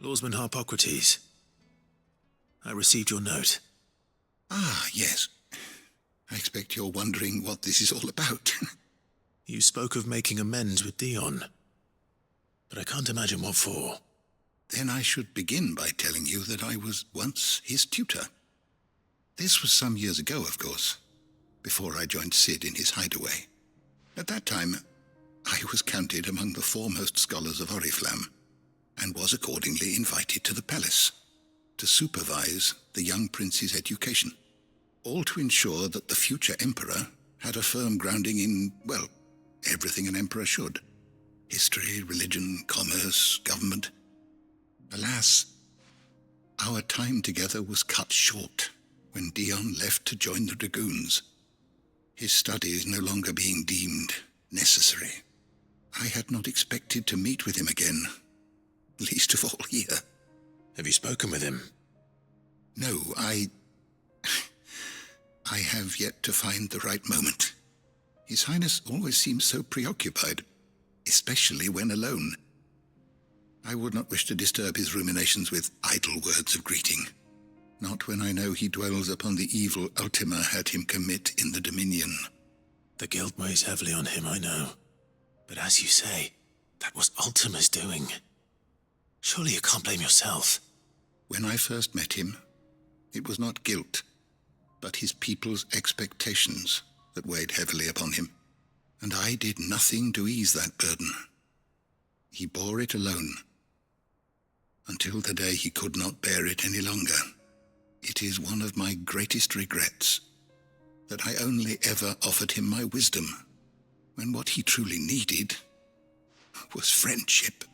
Lawsman Harpocrates. I received your note. Ah, yes. I expect you're wondering what this is all about. You spoke of making amends with Dion, but I can't imagine what for. Then I should begin by telling you that I was once his tutor. This was some years ago, of course, before I joined Cid in his hideaway. At that time, I was counted among the foremost scholars of Oriflamme, and was accordingly invited to the palace to supervise the young prince's education, all to ensure that the future emperor had a firm grounding in, well, everything an emperor should. History, religion, commerce, government. Alas, our time together was cut short when Dion left to join the Dragoons, his studies no longer being deemed necessary. I had not expected to meet with him again, least of all here. Have you spoken with him? No, I have yet to find the right moment. His Highness always seems so preoccupied, especially when alone. I would not wish to disturb his ruminations with idle words of greeting, not when I know he dwells upon the evil Ultima had him commit in the Dominion. The guilt weighs heavily on him, I know. But as you say, that was Ultima's doing. Surely you can't blame yourself. When I first met him, it was not guilt, but his people's expectations that weighed heavily upon him, and I did nothing to ease that burden. He bore it alone, until the day he could not bear it any longer. It is one of my greatest regrets that I only ever offered him my wisdom, when what he truly needed was friendship.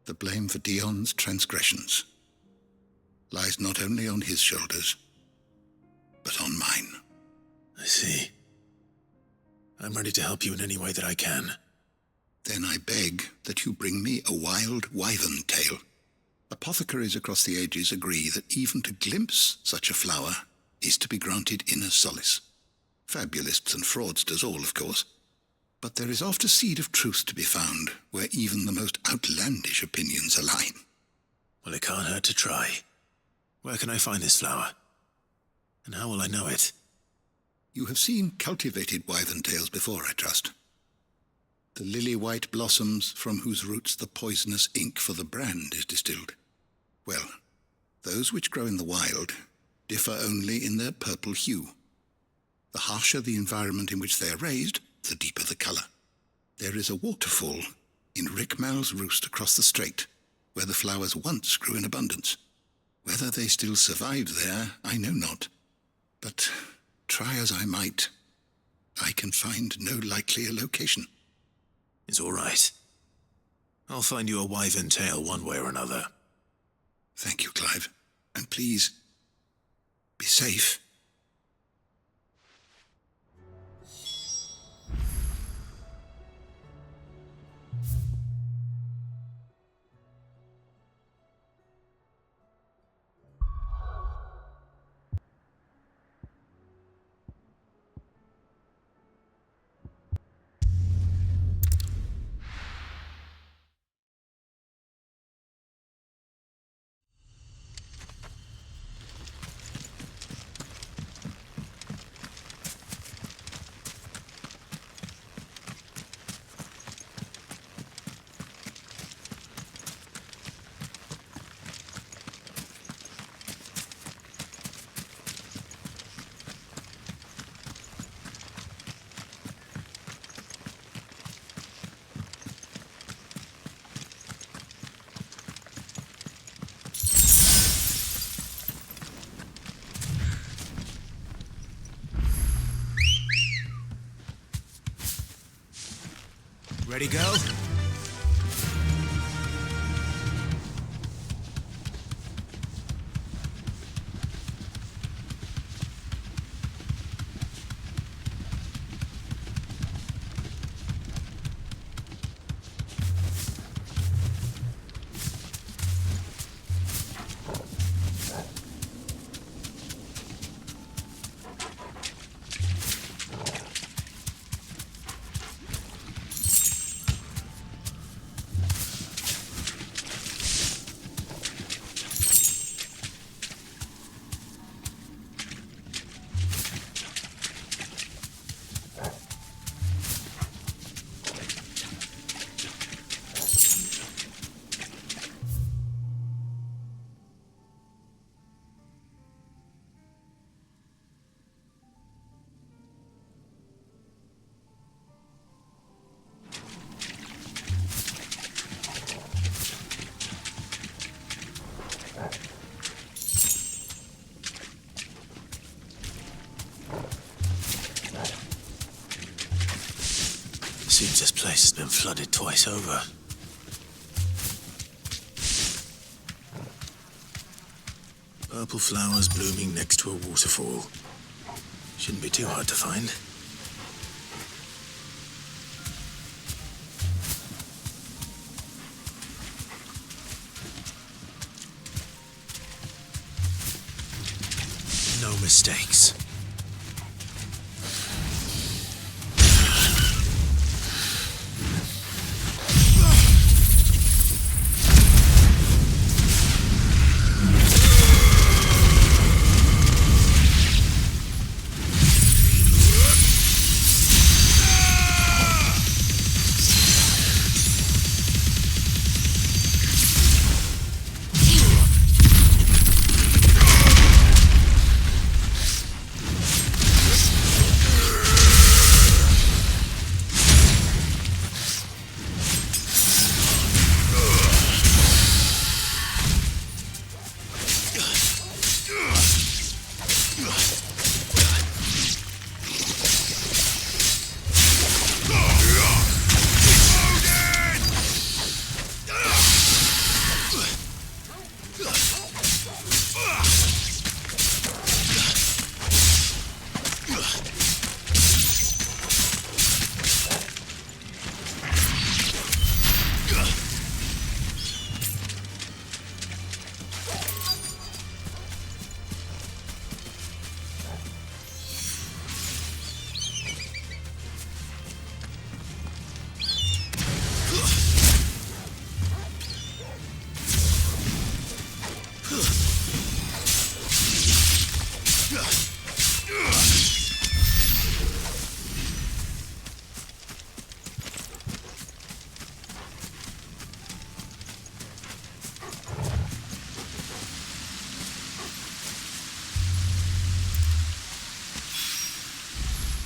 The blame for Dion's transgressions lies not only on his shoulders, but on mine. I see. I'm ready to help you in any way that I can. Then I beg that you bring me a wild wyvern tail. Apothecaries across the ages agree that even to glimpse such a flower is to be granted inner solace. Fabulists and fraudsters all, of course. But there is oft a seed of truth to be found where even the most outlandish opinions align. Well, it can't hurt to try. Where can I find this flower? And how will I know it? You have seen cultivated wyvern tails before, I trust. The lily-white blossoms from whose roots the poisonous ink for the brand is distilled. Well, those which grow in the wild differ only in their purple hue. The harsher the environment in which they are raised, the deeper the colour. There is a waterfall in Rickmal's roost across the strait, where the flowers once grew in abundance. Whether they still survive there, I know not. But try as I might, I can find no likelier location. It's all right. I'll find you a wyvern tail one way or another. Thank you, Clive. And please, be safe. Ready, go? Seems this place has been flooded twice over. Purple flowers blooming next to a waterfall. Shouldn't be too hard to find. No mistakes.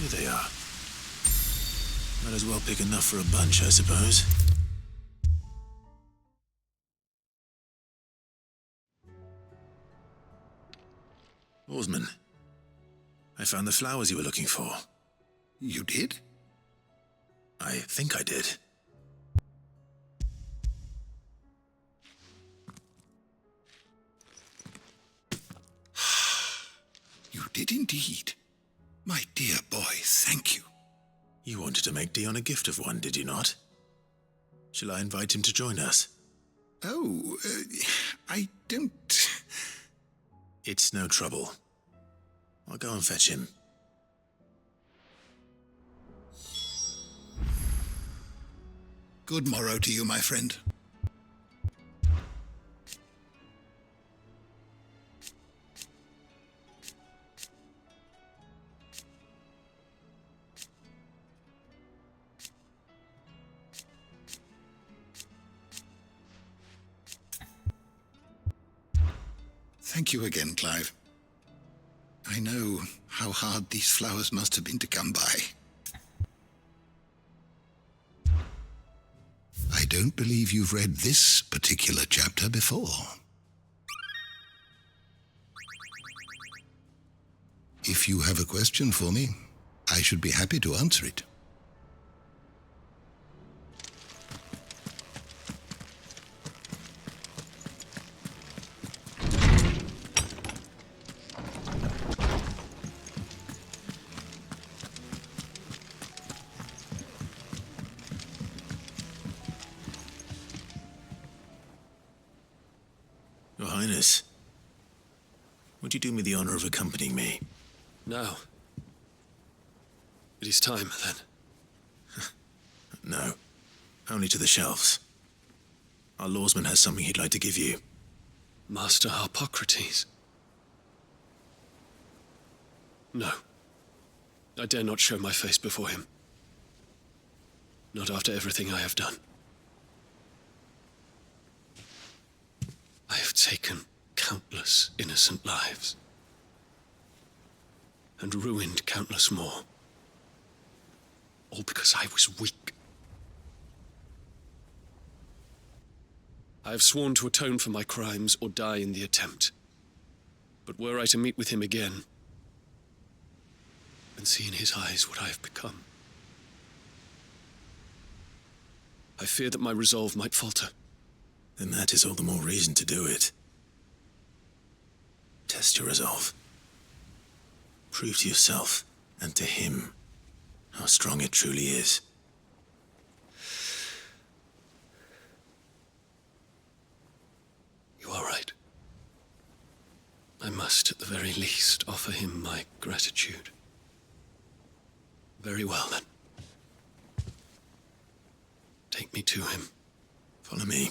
Here they are. Might as well pick enough for a bunch, I suppose. Oarsman, I found the flowers you were looking for. You did? I think I did. You did indeed. My dear boy, thank you. You wanted to make Dion a gift of one, did you not? Shall I invite him to join us? Oh, I don't... It's no trouble. I'll go and fetch him. Good morrow to you, my friend. Thank you again, Clive. I know how hard these flowers must have been to come by. I don't believe you've read this particular chapter before. If you have a question for me, I should be happy to answer it. Your Highness, would you do me the honor of accompanying me? Now. It is time, then. No, only to the shelves. Our lawsman has something he'd like to give you. Master Harpocrates. No. I dare not show my face before him. Not after everything I have done. I have taken countless innocent lives. And ruined countless more. All because I was weak. I have sworn to atone for my crimes or die in the attempt. But were I to meet with him again, and see in his eyes what I have become, I fear that my resolve might falter. Then that is all the more reason to do it. Test your resolve. Prove to yourself, and to him, how strong it truly is. You are right. I must, at the very least, offer him my gratitude. Very well, then. Take me to him. Follow me.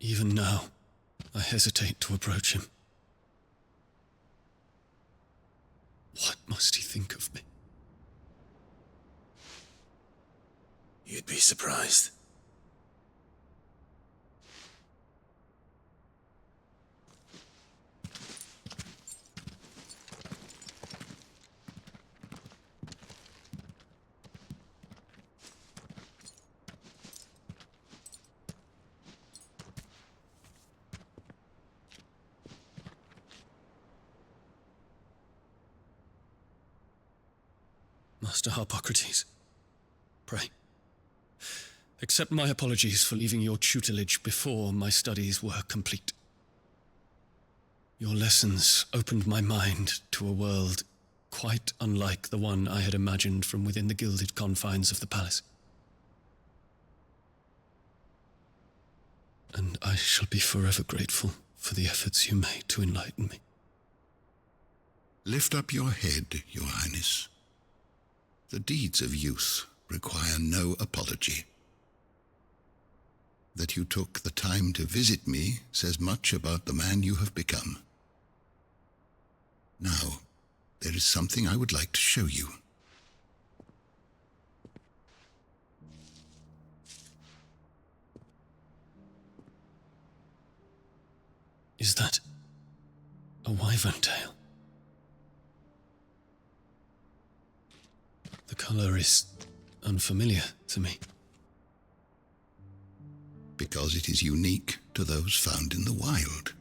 Even now, I hesitate to approach him. What must he think of me? You'd be surprised. Master Harpocrates, pray, accept my apologies for leaving your tutelage before my studies were complete. Your lessons opened my mind to a world quite unlike the one I had imagined from within the gilded confines of the palace. And I shall be forever grateful for the efforts you made to enlighten me. Lift up your head, Your Highness. The deeds of youth require no apology. That you took the time to visit me says much about the man you have become. Now, there is something I would like to show you. Is that a wyvern tail? The color is unfamiliar to me. Because it is unique to those found in the wild.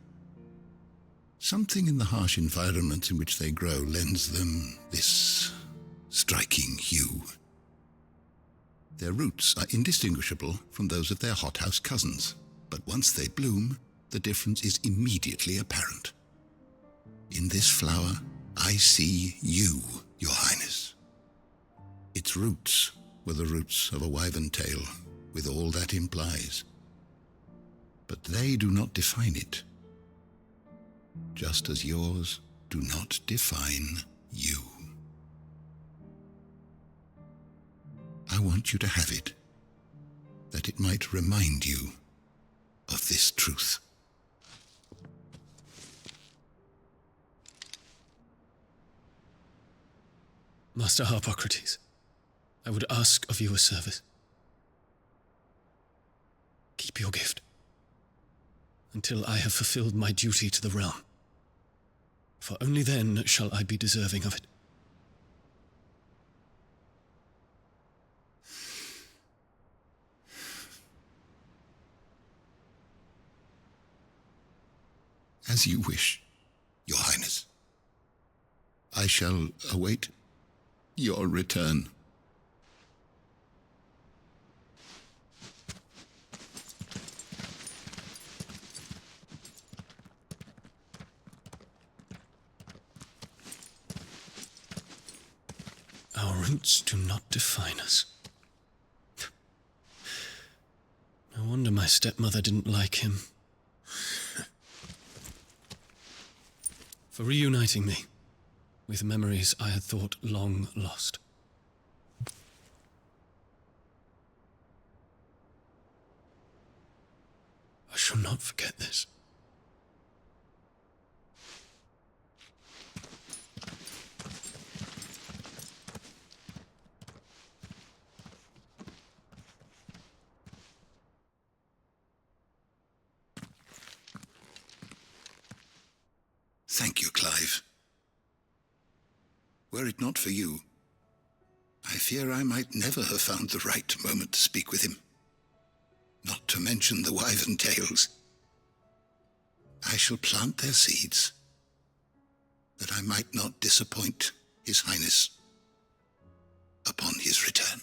Something in the harsh environment in which they grow lends them this striking hue. Their roots are indistinguishable from those of their hothouse cousins, but once they bloom, the difference is immediately apparent. In this flower, I see you, Your Highness. Its roots were the roots of a wyvern tail, with all that implies. But they do not define it, just as yours do not define you. I want you to have it, that it might remind you of this truth. Master Harpocrates, I would ask of you a service. Keep your gift until I have fulfilled my duty to the realm, for only then shall I be deserving of it. As you wish, Your Highness. I shall await your return. Our roots do not define us. No wonder my stepmother didn't like him. For reuniting me with memories I had thought long lost. I shall not forget this. Thank you, Clive. Were it not for you, I fear I might never have found the right moment to speak with him. Not to mention the Wyvern tales. I shall plant their seeds, that I might not disappoint His Highness upon his return.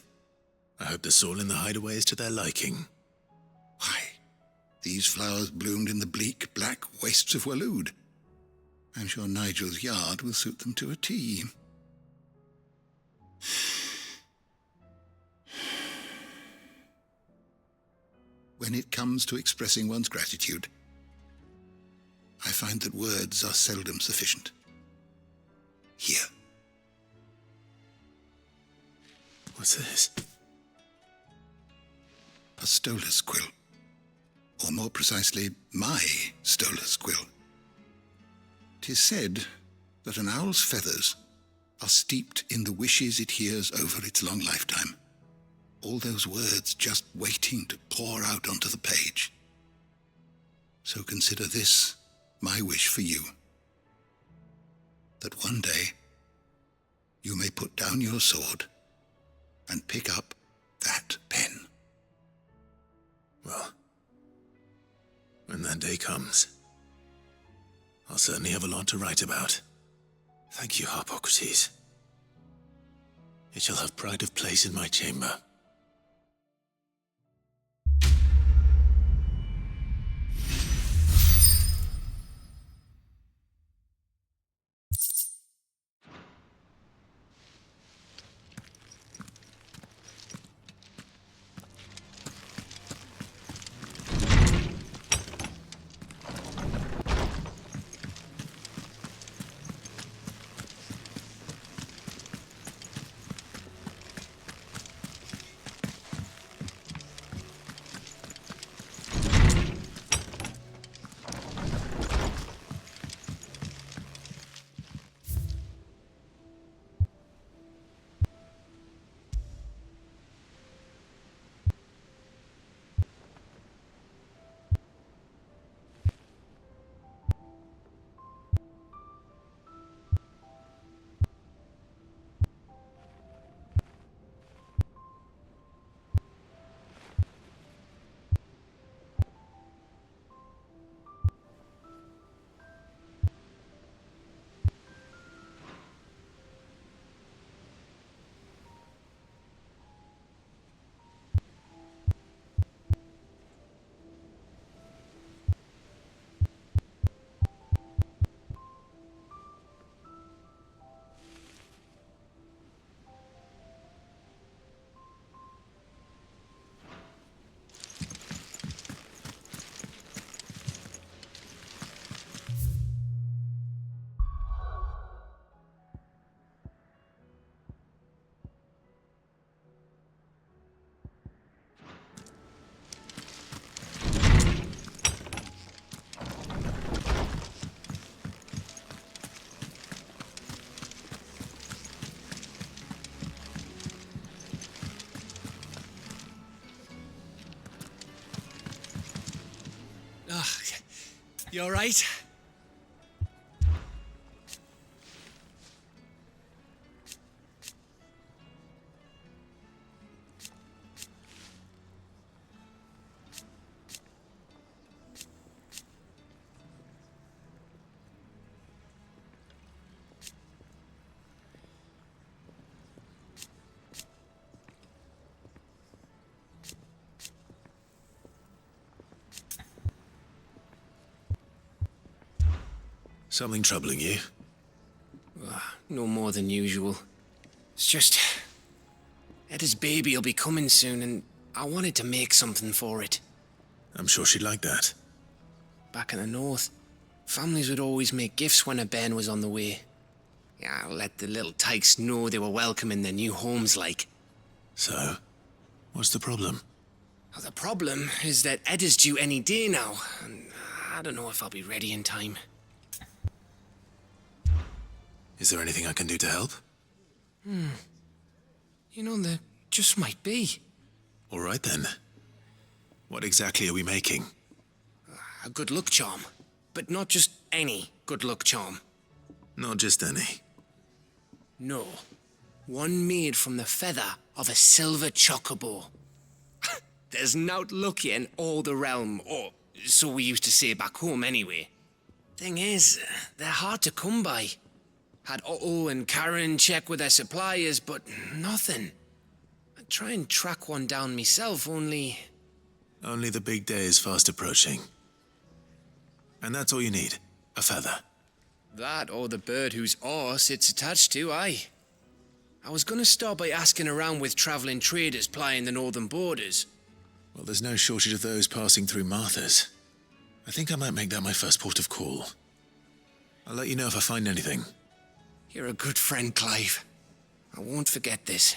I hope the soil in the hideaway is to their liking. Why, these flowers bloomed in the bleak, black wastes of Waloed. I'm sure Nigel's yard will suit them to a T. When it comes to expressing one's gratitude, I find that words are seldom sufficient. Here. What's this? A Stolas quill. Or more precisely, my Stolas quill. 'Tis said that an owl's feathers are steeped in the wishes it hears over its long lifetime. All those words just waiting to pour out onto the page. So consider this my wish for you. That one day you may put down your sword and pick up that pen. Well, when that day comes, I'll certainly have a lot to write about. Thank you, Harpocrates. It shall have pride of place in my chamber. You all right? Something troubling you? No more than usual. It's just... Etta's baby will be coming soon, and I wanted to make something for it. I'm sure she'd like that. Back in the north, families would always make gifts when a bairn was on the way. Yeah, let the little tykes know they were welcome in their new homes, like. So, what's the problem? Well, the problem is that Etta's due any day now, and I don't know if I'll be ready in time. Is there anything I can do to help? You know, there just might be. All right then. What exactly are we making? A good luck charm. But not just any good luck charm. Not just any. No. One made from the feather of a silver chocobo. There's nowt lucky in all the realm, or so we used to say back home anyway. Thing is, they're hard to come by. Had Otto and Karen check with their suppliers, but nothing. I'd try and track one down myself, only... Only the big day is fast approaching. And that's all you need, a feather. That or the bird whose horse it's attached to, aye. I was gonna start by asking around with travelling traders plying the northern borders. Well, there's no shortage of those passing through Martha's. I think I might make that my first port of call. I'll let you know if I find anything. You're a good friend, Clive. I won't forget this.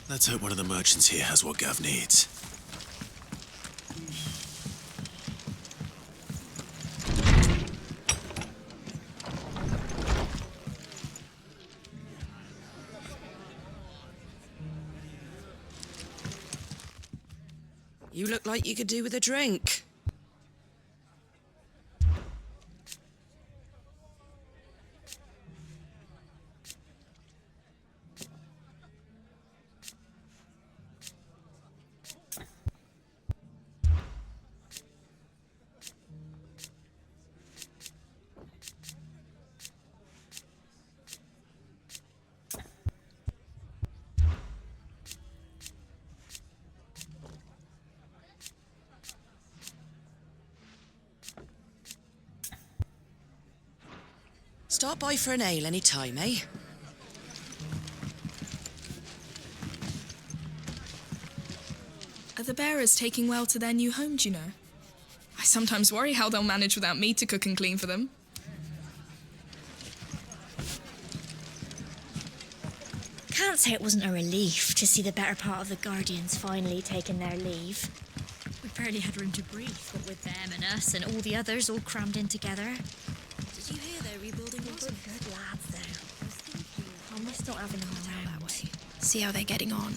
Let's hope one of the merchants here has what Gav needs. You look like you could do with a drink. Stop by for an ale any time, eh? Are the bearers taking well to their new home, do you know? I sometimes worry how they'll manage without me to cook and clean for them. Can't say it wasn't a relief to see the better part of the Guardians finally taking their leave. We barely had room to breathe, what with them and us and all the others all crammed in together. Did you hear they're rebuilding the Some good lads, though. I miss not having them around. That way. See how they're getting on.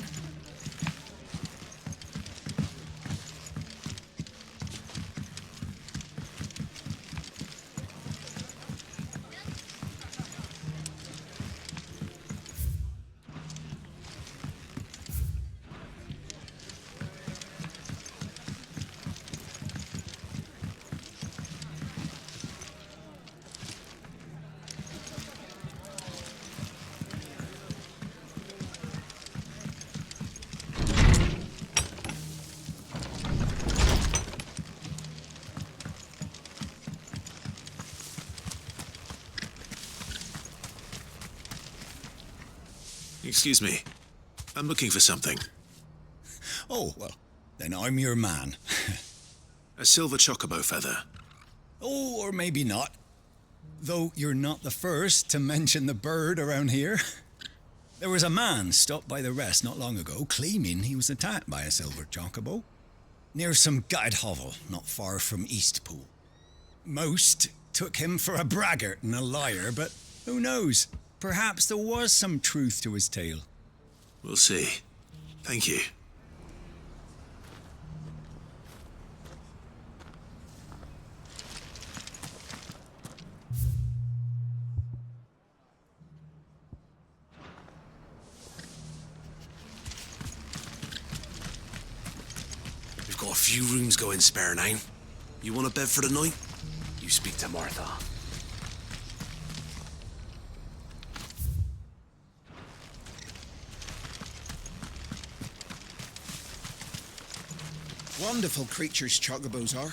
Excuse me. I'm looking for something. Oh, well, then I'm your man. A silver chocobo feather. Oh, or maybe not. Though you're not the first to mention the bird around here. There was a man stopped by the rest not long ago claiming he was attacked by a silver chocobo near some gutted hovel not far from Eastpool. Most took him for a braggart and a liar, but who knows? Perhaps there was some truth to his tale. We'll see. Thank you. We've got a few rooms going spare now. You want a bed for the night? You speak to Martha. Wonderful creatures chocobos are.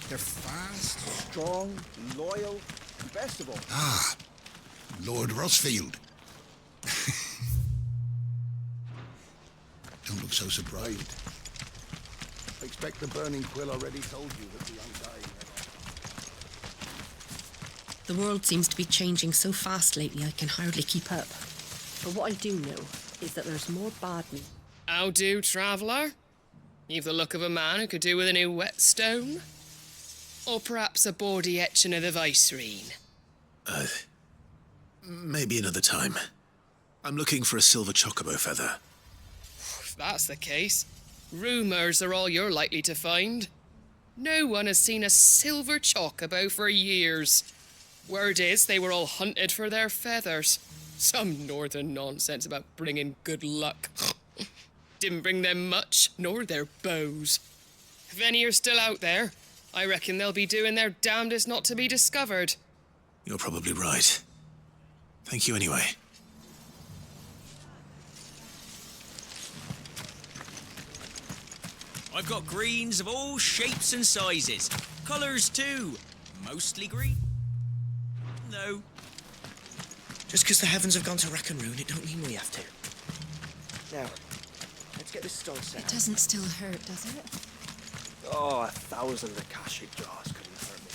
They're fast, strong, loyal, and best of all. Ah, Lord Rosfield. Don't look so surprised. I expect the Burning Quill already told you that the Undying The world seems to be changing so fast lately I can hardly keep up. But what I do know is that there's more bad news. How do, traveller? You've the look of a man who could do with a new whetstone. Or perhaps a bawdy etching of the Vicerine. Maybe another time. I'm looking for a silver chocobo feather. If that's the case, rumours are all you're likely to find. No one has seen a silver chocobo for years. Word is they were all hunted for their feathers. Some northern nonsense about bringing good luck. Didn't bring them much, nor their bows. If any are still out there, I reckon they'll be doing their damnedest not to be discovered. You're probably right. Thank you anyway. I've got greens of all shapes and sizes. Colours too. Mostly green. No. Just because the heavens have gone to rack and ruin, it don't mean we have to. Now, let's get this stone set. It doesn't still hurt, does it? Oh, 1,000 Akashic jars couldn't hurt me.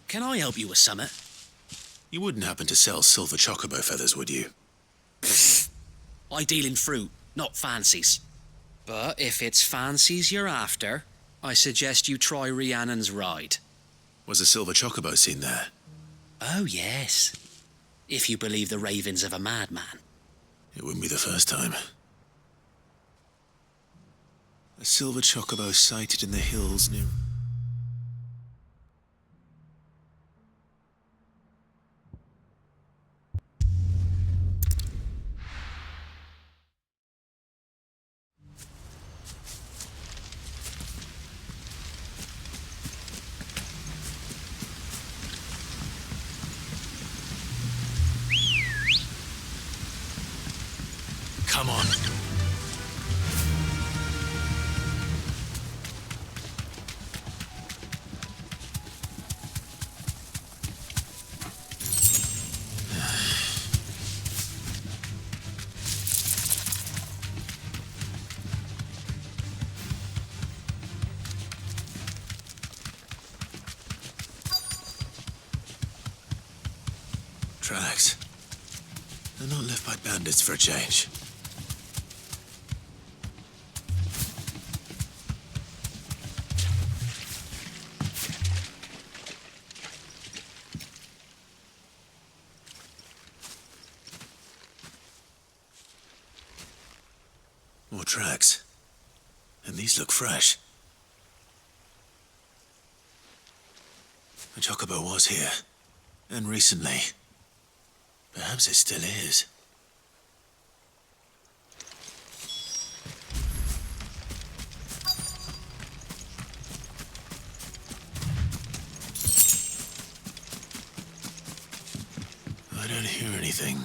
Can I help you with something? You wouldn't happen to sell silver chocobo feathers, would you? I deal in fruit, not fancies. But if it's fancies you're after, I suggest you try Rhiannon's ride. Was a silver chocobo seen there? Oh, yes. If you believe the ravings of a madman. It wouldn't be the first time. A silver chocobo sighted in the hills near... Come on. Tracks. They're not left by bandits for a change. More tracks. And these look fresh. The chocobo was here. And recently. Perhaps it still is. I don't hear anything.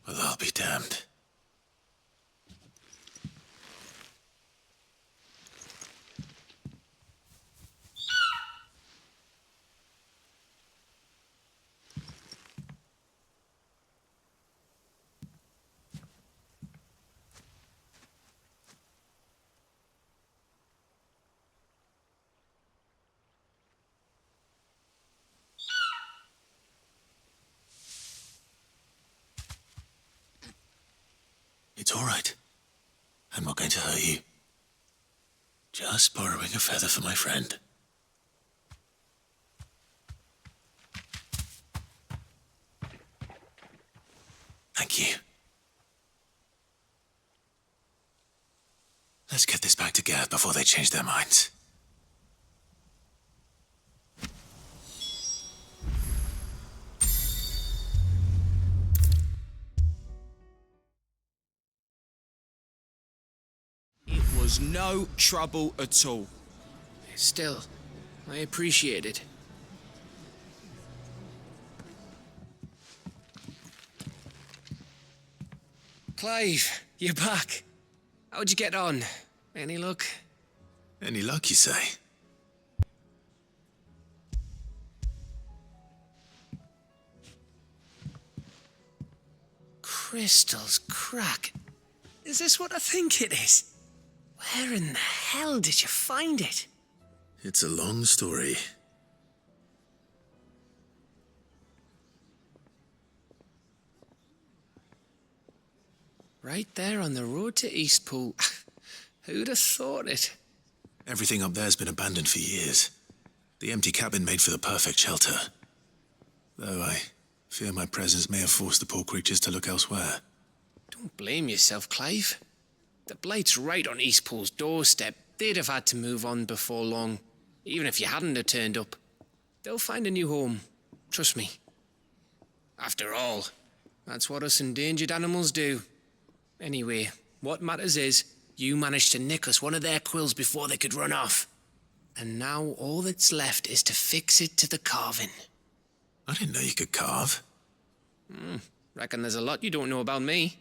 Well, I'll be damned. It's all right. I'm not going to hurt you. Just borrowing a feather for my friend. Thank you. Let's get this back to Gath before they change their minds. Was no trouble at all. Still, I appreciate it. Clive, you're back. How'd you get on? Any luck? Any luck, you say? Crystal's crack. Is this what I think it is? Where in the hell did you find it? It's a long story. Right there on the road to Eastpool. Who'd have thought it? Everything up there's been abandoned for years. The empty cabin made for the perfect shelter. Though I fear my presence may have forced the poor creatures to look elsewhere. Don't blame yourself, Clive. The Blight's right on Eastpool's doorstep. They'd have had to move on before long, even if you hadn't have turned up. They'll find a new home. Trust me. After all, that's what us endangered animals do. Anyway, what matters is, you managed to nick us one of their quills before they could run off. And now all that's left is to fix it to the carving. I didn't know you could carve. Reckon there's a lot you don't know about me.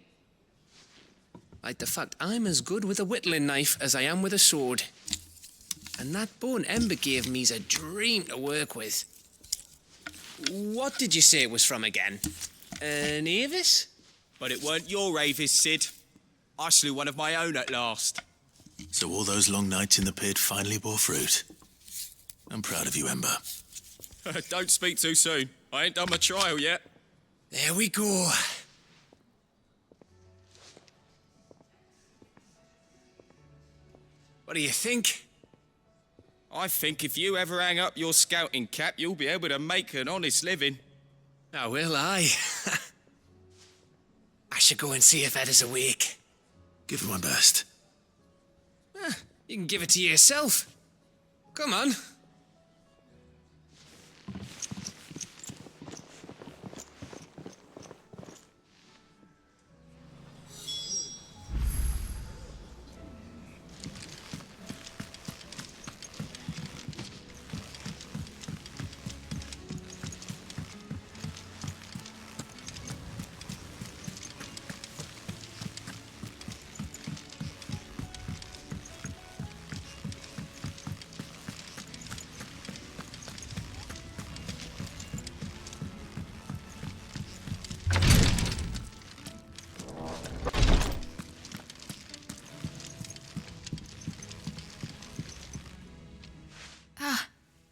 Like the fact I'm as good with a whittling knife as I am with a sword. And that bone Ember gave me's a dream to work with. What did you say it was from again? An Avis? But it weren't your Avis, Sid. I slew one of my own at last. So all those long nights in the pit finally bore fruit. I'm proud of you, Ember. Don't speak too soon. I ain't done my trial yet. There we go. What do you think? I think if you ever hang up your scouting cap, you'll be able to make an honest living. Oh, will I? I should go and see if Ed is awake. Give it my best. You can give it to yourself. Come on.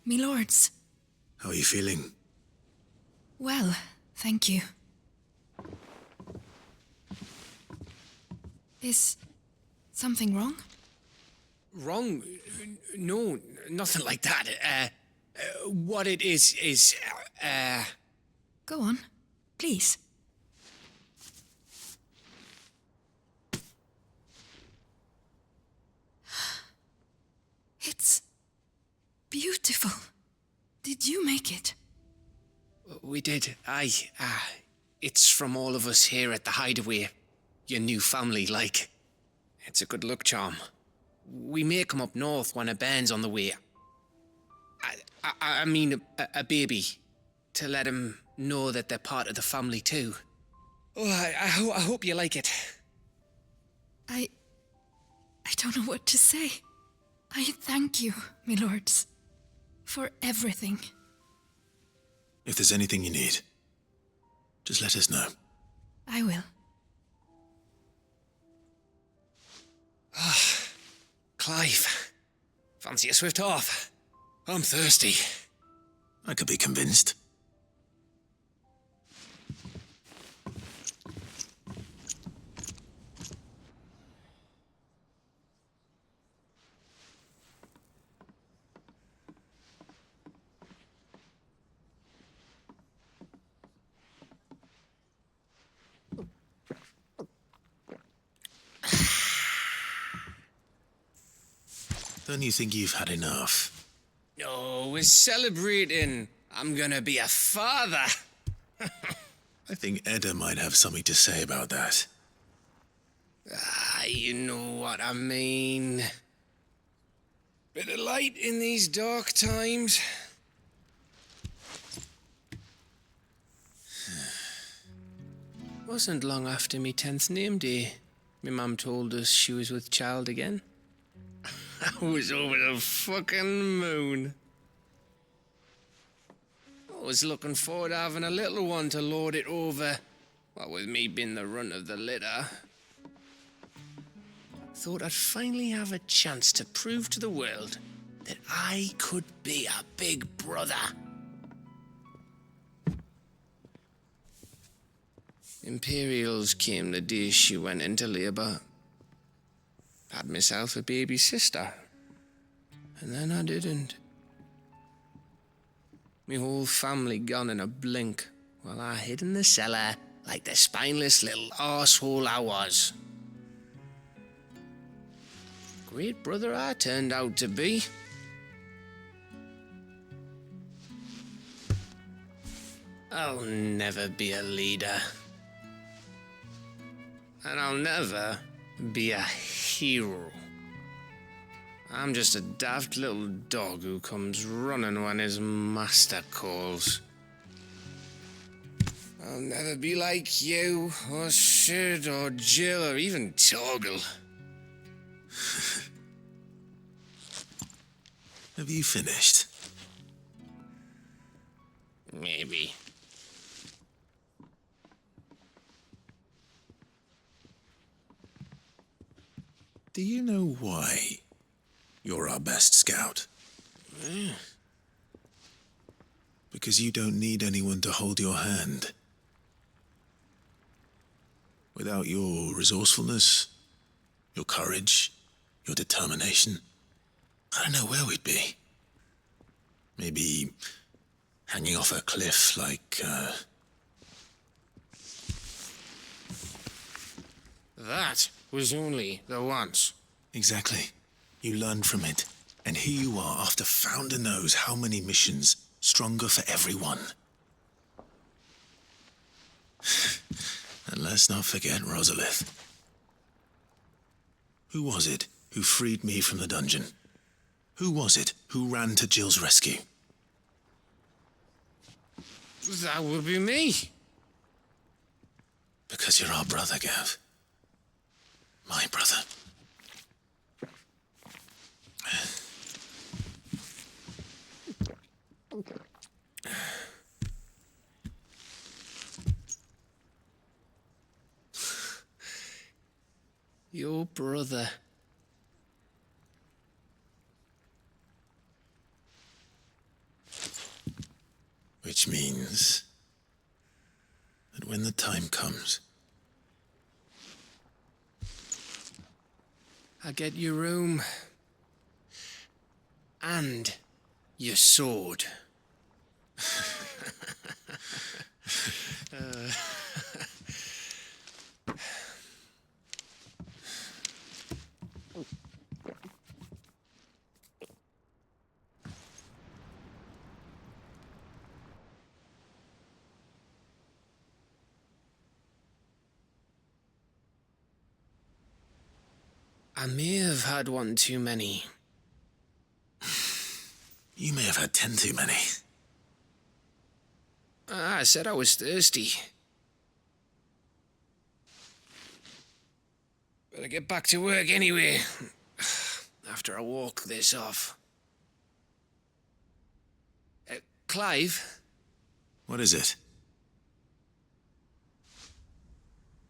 Me lords. How are you feeling? Well, thank you. Is something wrong? Wrong? No, nothing like that. What it is, Go on, please. It's beautiful. Did you make it? We did. Aye. It's from all of us here at the Hideaway. Your new family, like. It's a good luck charm. We may come up north when a bairn's on the way. I mean a baby. To let him know that they're part of the family too. Oh, I hope you like it. I don't know what to say. I thank you, my lords, for everything. If there's anything you need, just let us know. I will. Clive, fancy a swift off? I'm thirsty. I could be convinced. Don't you think you've had enough? No, we're celebrating. I'm gonna be a father. I think Edda might have something to say about that. You know what I mean. Bit of light in these dark times. Wasn't long after me 10th name day, my mum told us she was with child again. I was over the fucking moon. I was looking forward to having a little one to lord it over, what with me being the runt of the litter. Thought I'd finally have a chance to prove to the world that I could be a big brother. Imperials came the day she went into labour. Had myself a baby sister. And then I didn't. Me whole family gone in a blink, while I hid in the cellar like the spineless little arsehole I was. Great brother I turned out to be. I'll never be a leader. And I'll never be a hero. I'm just a daft little dog who comes running when his master calls. I'll never be like you, or Sid, or Jill, or even Torgal. Have you finished? Maybe. Do you know why you're our best scout? Because you don't need anyone to hold your hand. Without your resourcefulness, your courage, your determination, I don't know where we'd be. Maybe hanging off a cliff like, That was only the once. Exactly. You learned from it. And here you are after Founder knows how many missions, stronger for everyone. And let's not forget Rosalith. Who was it who freed me from the dungeon? Who was it who ran to Jill's rescue? That would be me. Because you're our brother, Gav. My brother. Your brother. Which means that when the time comes, I get your room. And your sword. I may have had one too many. you may have had 10 too many. I said I was thirsty. Better get back to work anyway. After I walk this off. Clive? What is it?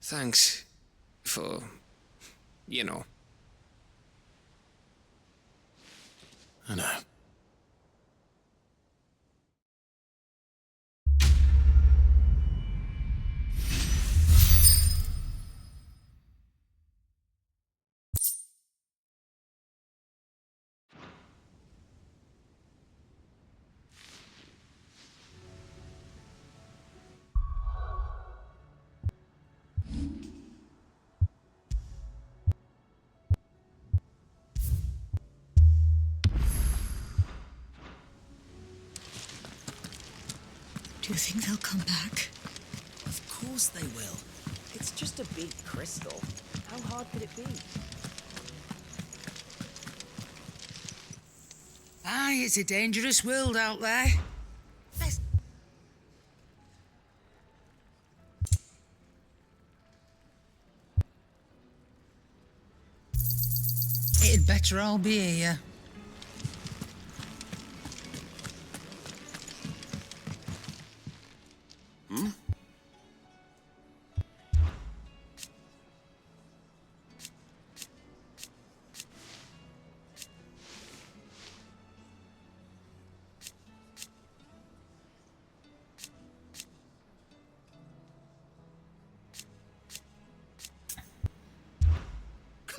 Thanks for, you know. I know. Do you think they'll come back? Of course they will. It's just a big crystal. How hard could it be? Aye, it's a dangerous world out there. It'd better all be here.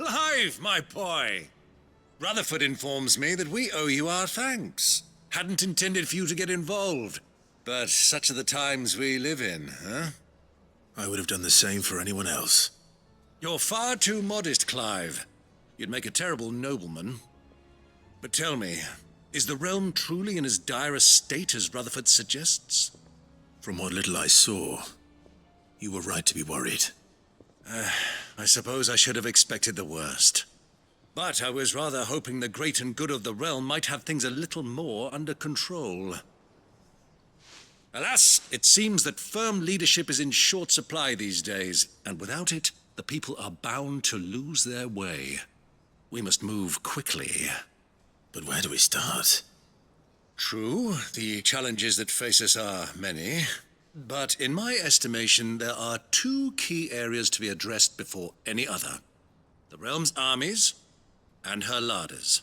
Clive, my boy! Rutherford informs me that we owe you our thanks. Hadn't intended for you to get involved, but such are the times we live in, huh? I would have done the same for anyone else. You're far too modest, Clive. You'd make a terrible nobleman. But tell me, is the realm truly in as dire a state as Rutherford suggests? From what little I saw, you were right to be worried. I suppose I should have expected the worst. But I was rather hoping the great and good of the realm might have things a little more under control. Alas, it seems that firm leadership is in short supply these days, and without it, the people are bound to lose their way. We must move quickly. But where do we start? True, the challenges that face us are many. But in my estimation, there are two key areas to be addressed before any other. The realm's armies and her larders.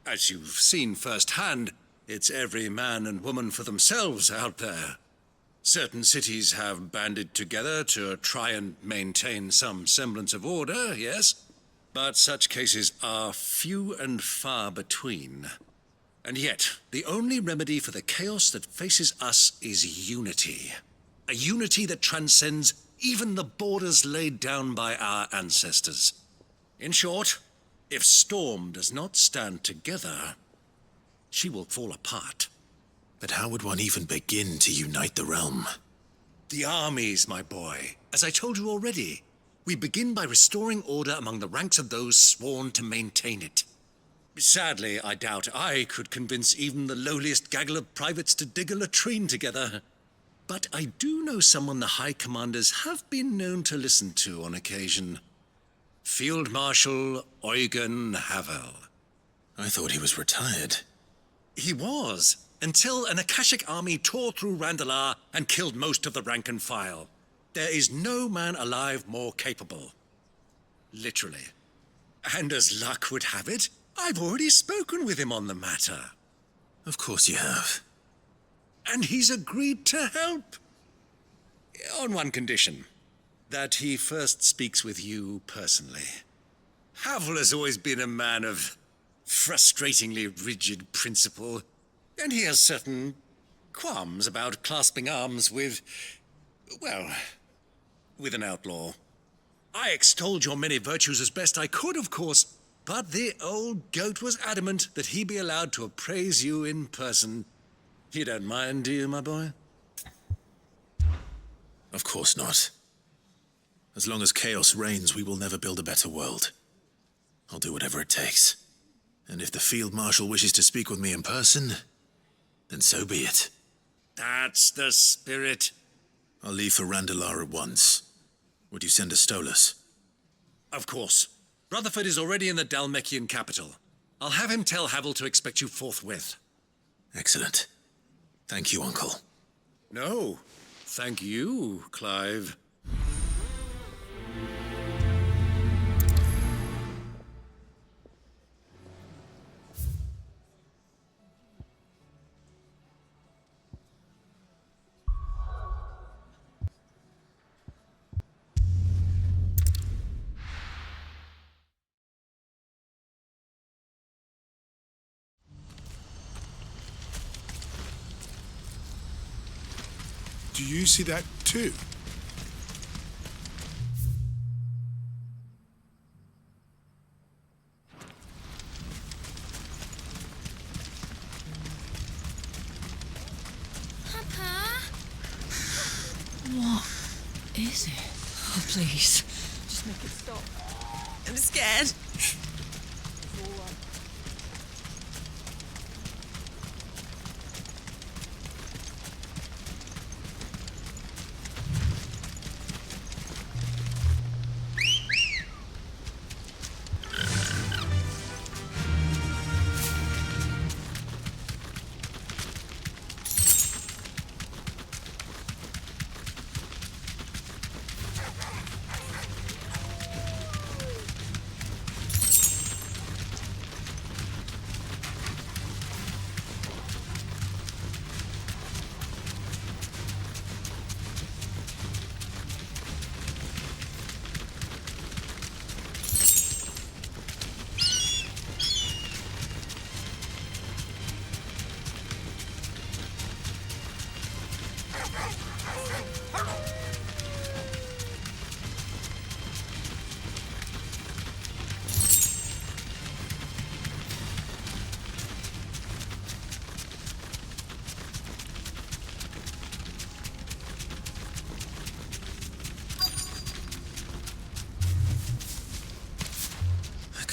As you've seen firsthand, it's every man and woman for themselves out there. Certain cities have banded together to try and maintain some semblance of order, yes? But such cases are few and far between. And yet, the only remedy for the chaos that faces us is unity. A unity that transcends even the borders laid down by our ancestors. In short, if Storm does not stand together, she will fall apart. But how would one even begin to unite the realm? The armies, my boy. As I told you already, we begin by restoring order among the ranks of those sworn to maintain it. Sadly, I doubt I could convince even the lowliest gaggle of privates to dig a latrine together. But I do know someone the High Commanders have been known to listen to on occasion. Field Marshal Eugen Havel. I thought he was retired. He was, until an Akashic army tore through Randalar and killed most of the rank and file. There is no man alive more capable. Literally. And as luck would have it, I've already spoken with him on the matter. Of course you have. And he's agreed to help. On one condition. That he first speaks with you personally. Havel has always been a man of frustratingly rigid principle, and he has certain qualms about clasping arms with, well, with an outlaw. I extolled your many virtues as best I could, of course, but the old goat was adamant that he be allowed to appraise you in person. You don't mind, do you, my boy? Of course not. As long as chaos reigns, we will never build a better world. I'll do whatever it takes. And if the Field Marshal wishes to speak with me in person, then so be it. That's the spirit. I'll leave for Randalar at once. Would you send a Stolas? Of course. Rutherford is already in the Dalmekian capital. I'll have him tell Havel to expect you forthwith. Excellent. Thank you, Uncle. No, thank you, Clive. Do you see that too? Papa? What is it? Oh, please. Just make it stop. I'm scared.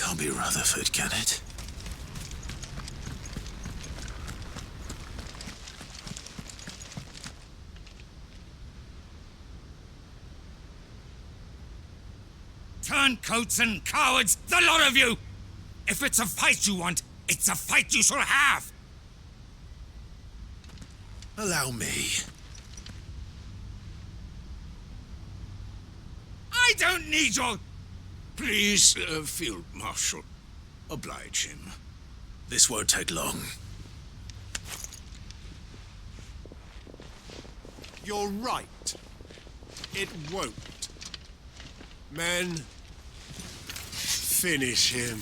can't be Rutherford, can it? Turncoats and cowards, the lot of you! If it's a fight you want, it's a fight you shall have! Allow me. I don't need your... Please, Field Marshal, oblige him. This won't take long. You're right. It won't. Men, finish him.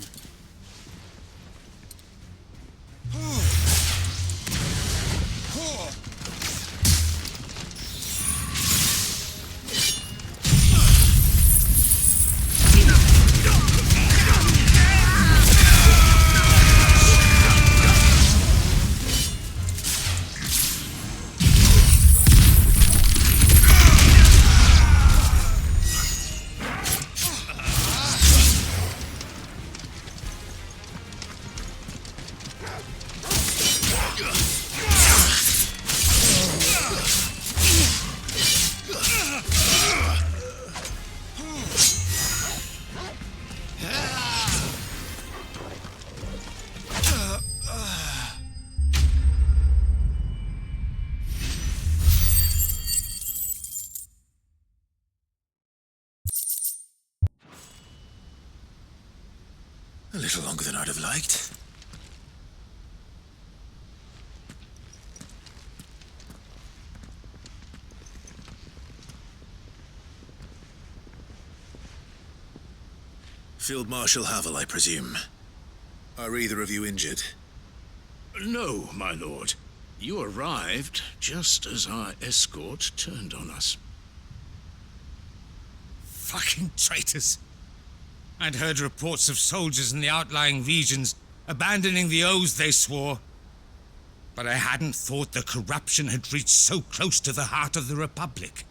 A little longer than I'd have liked. Field Marshal Havel, I presume. Are either of you injured? No, my lord. You arrived just as our escort turned on us. Fucking traitors! I'd heard reports of soldiers in the outlying regions abandoning the oaths they swore. But I hadn't thought the corruption had reached so close to the heart of the Republic.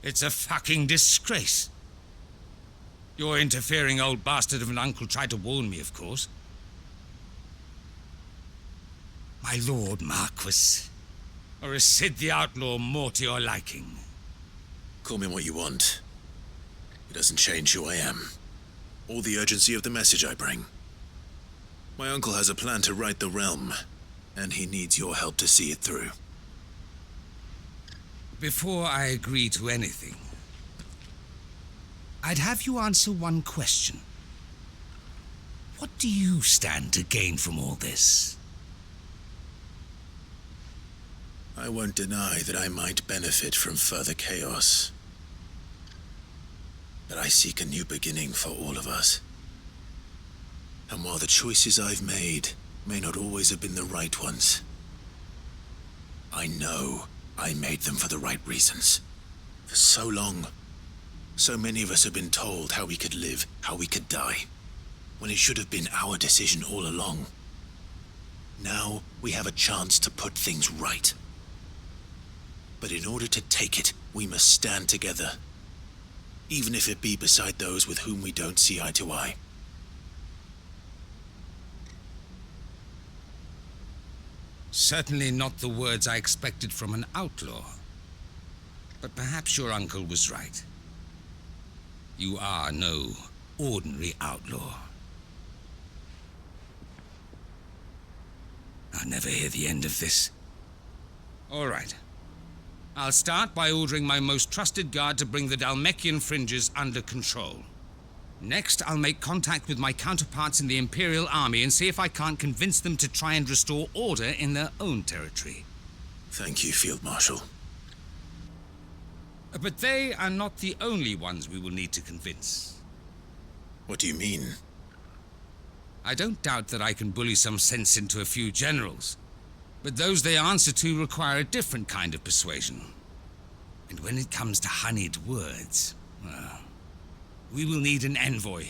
It's a fucking disgrace. Your interfering old bastard of an uncle tried to warn me, of course. My lord Marquis, or is Sid the Outlaw more to your liking? Call me what you want. It doesn't change who I am, or the urgency of the message I bring. My uncle has a plan to right the realm, and he needs your help to see it through. Before I agree to anything, I'd have you answer one question. What do you stand to gain from all this? I won't deny that I might benefit from further chaos. That I seek a new beginning for all of us. And while the choices I've made may not always have been the right ones, I know I made them for the right reasons. For so long, so many of us have been told how we could live, how we could die, when it should have been our decision all along. Now we have a chance to put things right. But in order to take it, we must stand together. Even if it be beside those with whom we don't see eye to eye. Certainly not the words I expected from an outlaw. But perhaps your uncle was right. You are no ordinary outlaw. I'll never hear the end of this. All right. I'll start by ordering my most trusted guard to bring the Dhalmekian fringes under control. Next, I'll make contact with my counterparts in the Imperial Army and see if I can't convince them to try and restore order in their own territory. Thank you, Field Marshal. But they are not the only ones we will need to convince. What do you mean? I don't doubt that I can bully some sense into a few generals. But those they answer to require a different kind of persuasion. And when it comes to honeyed words, well, we will need an envoy.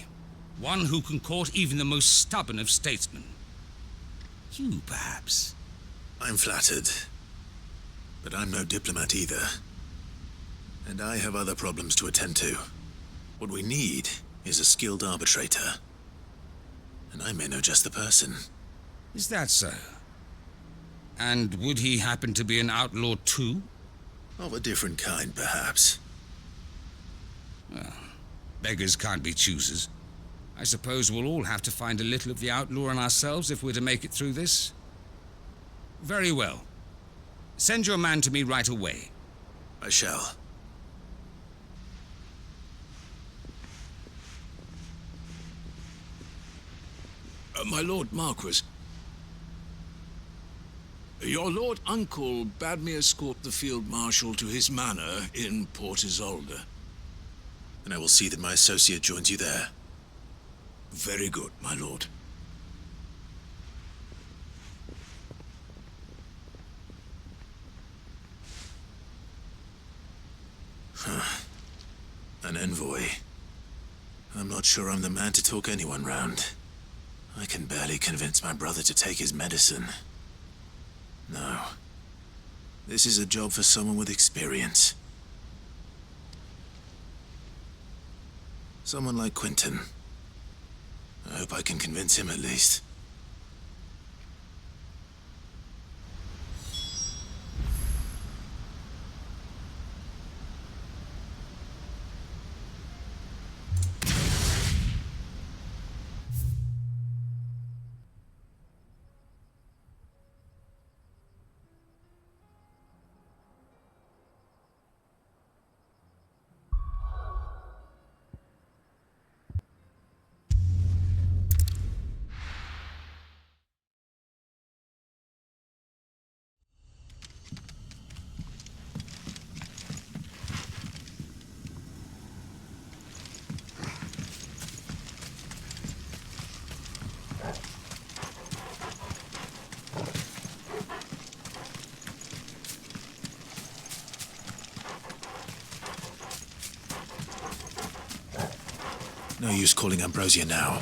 One who can court even the most stubborn of statesmen. You, perhaps. I'm flattered. But I'm no diplomat either. And I have other problems to attend to. What we need is a skilled arbitrator. and I may know just the person. Is that so? And would he happen to be an outlaw too? Of a different kind, perhaps. Well, beggars can't be choosers. I suppose we'll all have to find a little of the outlaw in ourselves if we're to make it through this. Very well. Send your man to me right away. I shall. My Lord Marquis, your Lord Uncle bade me escort the Field Marshal to his manor in Port Isolde. And I will see that my associate joins you there. Very good, my lord. An envoy. I'm not sure I'm the man to talk anyone round. I can barely convince my brother to take his medicine. No. This is a job for someone with experience. Someone like Quentin. I hope I can convince him at least. No use calling Ambrosia now.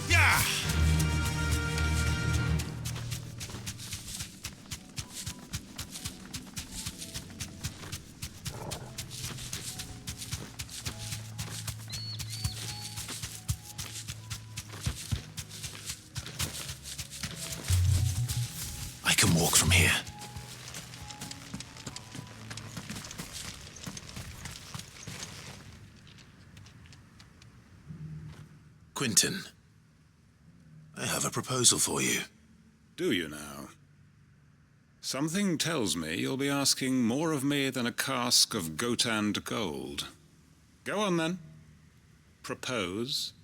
Yeah! I can walk from here. Quentin, I have a proposal for you. Do you now? Something tells me you'll be asking more of me than a cask of Gotand gold. Go on then. Propose.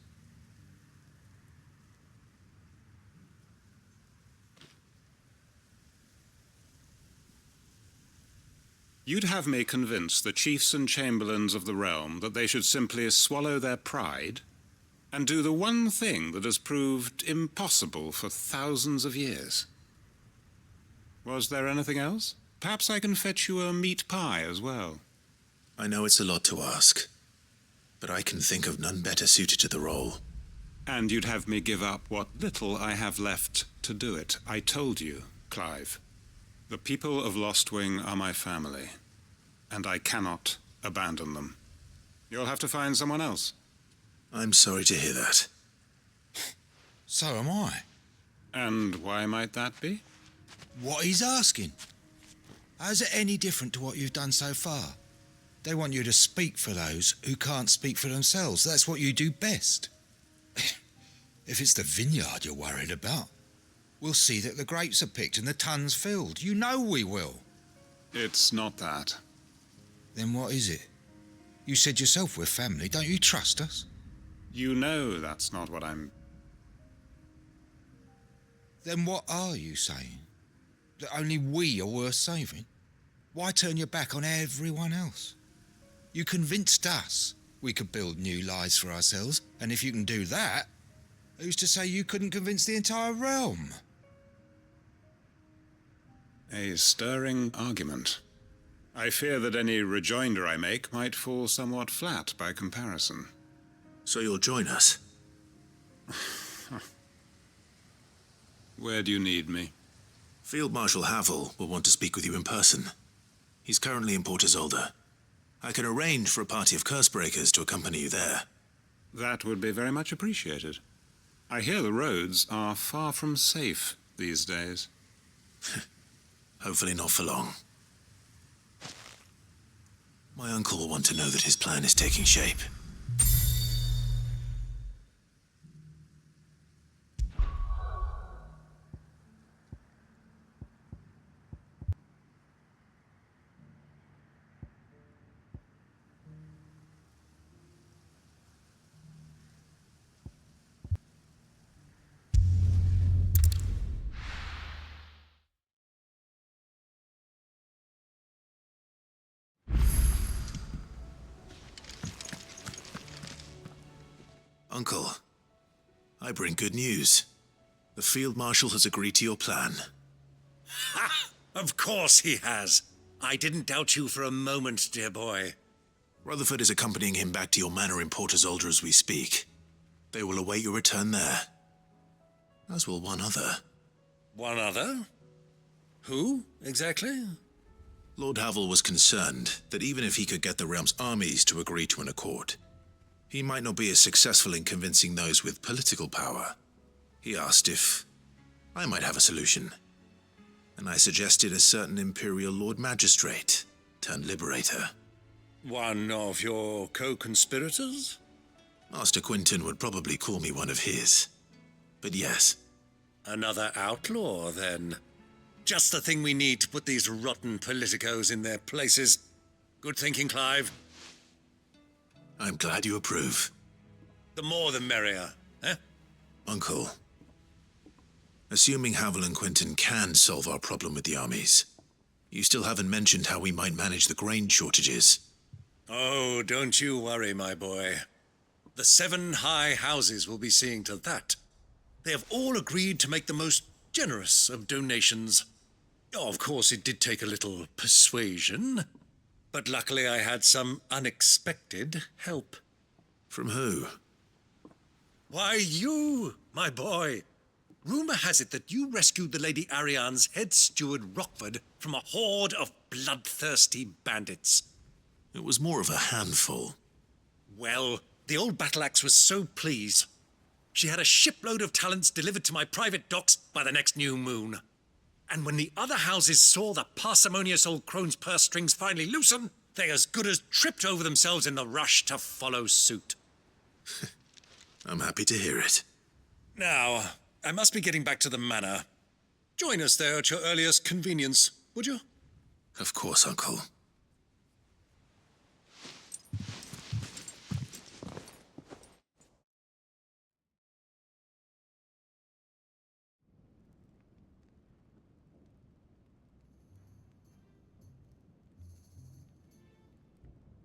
You'd have me convince the chiefs and chamberlains of the realm that they should simply swallow their pride and do the one thing that has proved impossible for thousands of years. Was there anything else? Perhaps I can fetch you a meat pie as well. I know it's a lot to ask, but I can think of none better suited to the role. And you'd have me give up what little I have left to do it. I told you, Clive. The people of Lostwing are my family, and I cannot abandon them. You'll have to find someone else. I'm sorry to hear that. So am I. And why might that be? What he's asking. How's it any different to what you've done so far? They want you to speak for those who can't speak for themselves. That's what you do best. If it's the vineyard you're worried about, we'll see that the grapes are picked and the tons filled. You know we will. It's not that. Then what is it? You said yourself we're family. Don't you trust us? You know that's not what I'm... Then what are you saying? That only we are worth saving? Why turn your back on everyone else? You convinced us we could build new lives for ourselves, and if you can do that, who's to say you couldn't convince the entire realm? A stirring argument. I fear that any rejoinder I make might fall somewhat flat by comparison. So you'll join us? Where do you need me? Field Marshal Havel will want to speak with you in person. He's currently in Port Isolde. I can arrange for a party of Cursebreakers to accompany you there. That would be very much appreciated. I hear the roads are far from safe these days. Hopefully not for long. My uncle will want to know that his plan is taking shape. Uncle, I bring good news. The Field Marshal has agreed to your plan. Ha! Of course he has. I didn't doubt you for a moment, dear boy. Rutherford is accompanying him back to your manor in Port Isolde as we speak. They will await your return there. As will one other. One other? Who, exactly? Lord Havel was concerned that even if he could get the realm's armies to agree to an accord, he might not be as successful in convincing those with political power. He asked if I might have a solution, and I suggested a certain Imperial Lord Magistrate turned Liberator. One of your co-conspirators? Master Quinton would probably call me one of his, but yes. Another outlaw, then. Just the thing we need to put these rotten politicos in their places. Good thinking, Clive. I'm glad you approve. The more the merrier, eh? Uncle, assuming Havel and Quinton can solve our problem with the armies, you still haven't mentioned how we might manage the grain shortages. Oh, don't you worry, my boy. The 7 high houses will be seeing to that. They have all agreed to make the most generous of donations. Oh, of course, it did take a little persuasion. But luckily I had some unexpected help. From who? Why, you, my boy. Rumor has it that you rescued the Lady Ariane's head steward Rockford from a horde of bloodthirsty bandits. It was more of a handful. Well, the old battle axe was so pleased. She had a shipload of talents delivered to my private docks by the next new moon. And when the other houses saw the parsimonious old crone's purse strings finally loosen, they as good as tripped over themselves in the rush to follow suit. I'm happy to hear it. Now, I must be getting back to the manor. Join us there at your earliest convenience, would you? Of course, Uncle.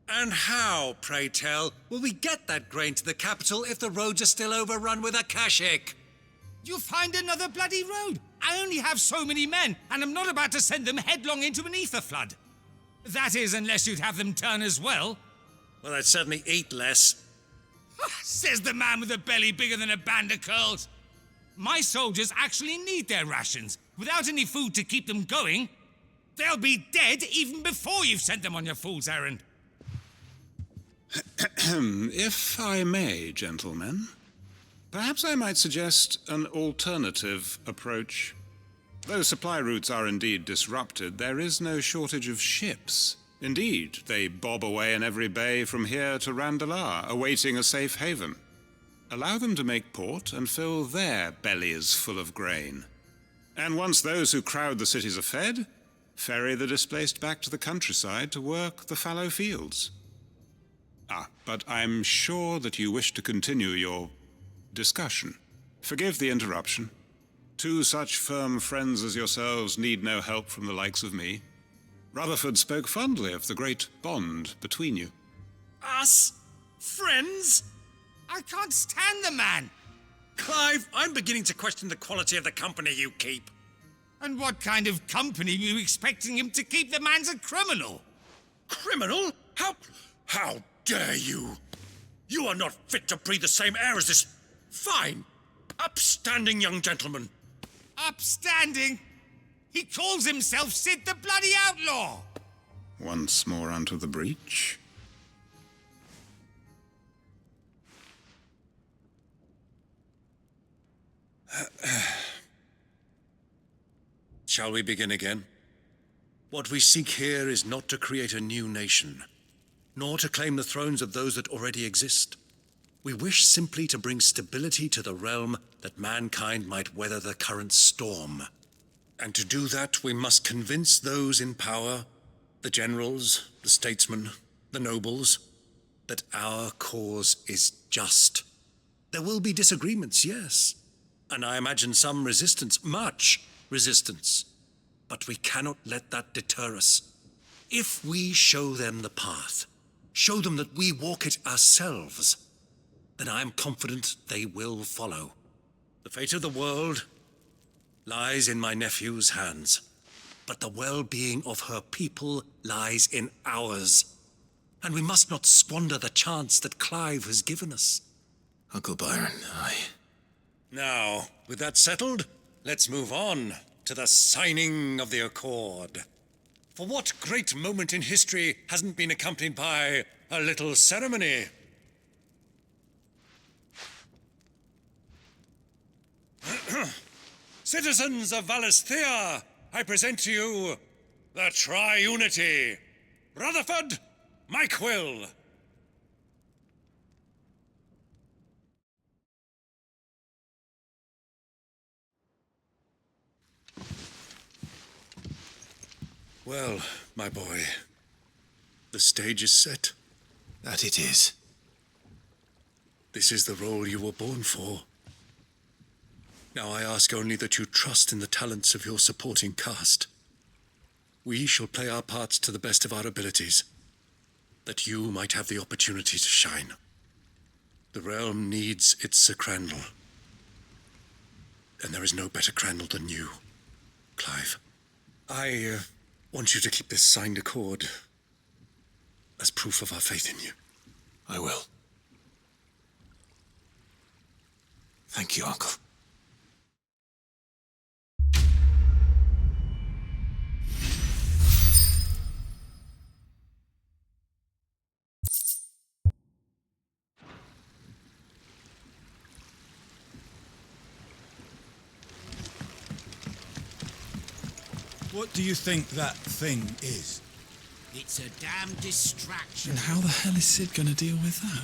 And how, pray tell, will we get that grain to the capital if the roads are still overrun with Akashic? You'll find another bloody road. I only have so many men, and I'm not about to send them headlong into an ether flood. That is, unless you'd have them turn as well. Well, I'd certainly eat less. Says the man with a belly bigger than a band of curls. My soldiers actually need their rations. Without any food to keep them going, they'll be dead even before you've sent them on your fool's errand. If I may, gentlemen, perhaps I might suggest an alternative approach. Though supply routes are indeed disrupted, there is no shortage of ships. Indeed, they bob away in every bay from here to Randalar, awaiting a safe haven. Allow them to make port and fill their bellies full of grain. And once those who crowd the cities are fed, ferry the displaced back to the countryside to work the fallow fields. But I'm sure that you wish to continue your discussion. Forgive the interruption. 2 such firm friends as yourselves need no help from the likes of me. Rutherford spoke fondly of the great bond between you. Us? Friends? I can't stand the man! Clive, I'm beginning to question the quality of the company you keep. And what kind of company were you expecting him to keep? The man's a criminal! Criminal? How dare you? You are not fit to breathe the same air as this fine, upstanding young gentleman. Upstanding? He calls himself Sid the Bloody Outlaw! Once more onto the breach. Shall we begin again? What we seek here is not to create a new nation, nor to claim the thrones of those that already exist. We wish simply to bring stability to the realm that mankind might weather the current storm. And to do that, we must convince those in power, the generals, the statesmen, the nobles, that our cause is just. There will be disagreements, yes, and I imagine some resistance, much resistance. But we cannot let that deter us. If we show them the path, show them that we walk it ourselves, then I am confident they will follow. The fate of the world lies in my nephew's hands, but the well-being of her people lies in ours. And we must not squander the chance that Clive has given us. Uncle Byron, Now, with that settled, let's move on to the signing of the Accord. For what great moment in history hasn't been accompanied by a little ceremony? Citizens of Valisthea, I present to you the Triunity. Rutherford, Mikewill. Well, my boy, the stage is set. That it is. This is the role you were born for. Now I ask only that you trust in the talents of your supporting cast. We shall play our parts to the best of our abilities, that you might have the opportunity to shine. The realm needs its Sir Crandall, and there is no better Crandall than you, Clive. I want you to keep this signed accord as proof of our faith in you. I will. Thank you, Uncle. What do you think that thing is? It's a damn distraction. And how the hell is Sid gonna deal with that?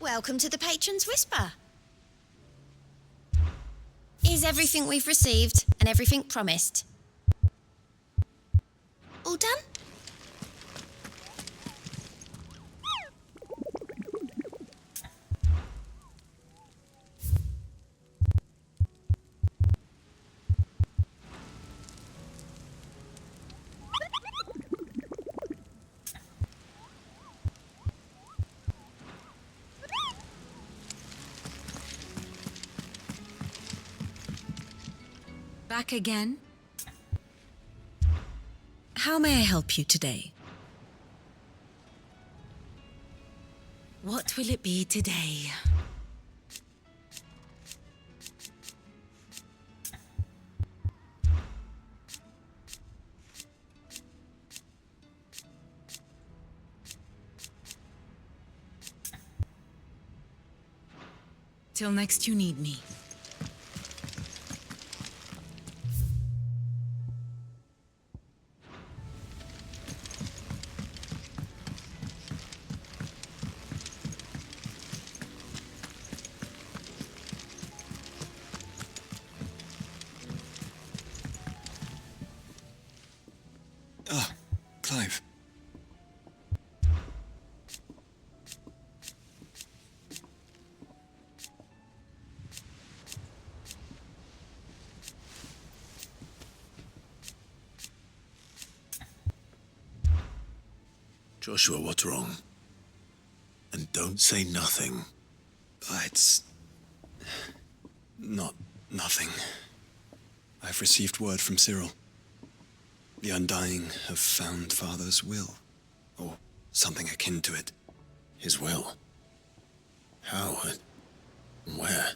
Welcome to the Patron's Whisper. Here's everything we've received and everything promised. All done? Back again? How may I help you today? What will it be today? Till next you need me. Clive. Joshua, what's wrong? And don't say nothing. It's not nothing. I've received word from Cyril. The Undying have found Father's will, or something akin to it. His will? How and where?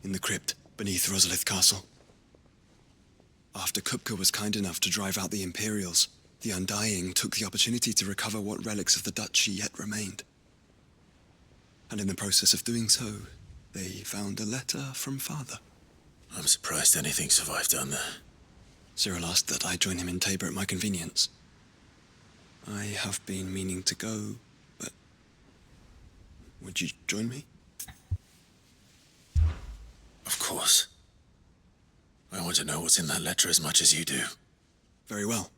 In the crypt beneath Rosalith Castle. After Kupka was kind enough to drive out the Imperials, the Undying took the opportunity to recover what relics of the Duchy yet remained. And in the process of doing so, they found a letter from Father. I'm surprised anything survived down there. Cyril asked that I join him in Tabor at my convenience. I have been meaning to go, but... would you join me? Of course. I want to know what's in that letter as much as you do. Very well.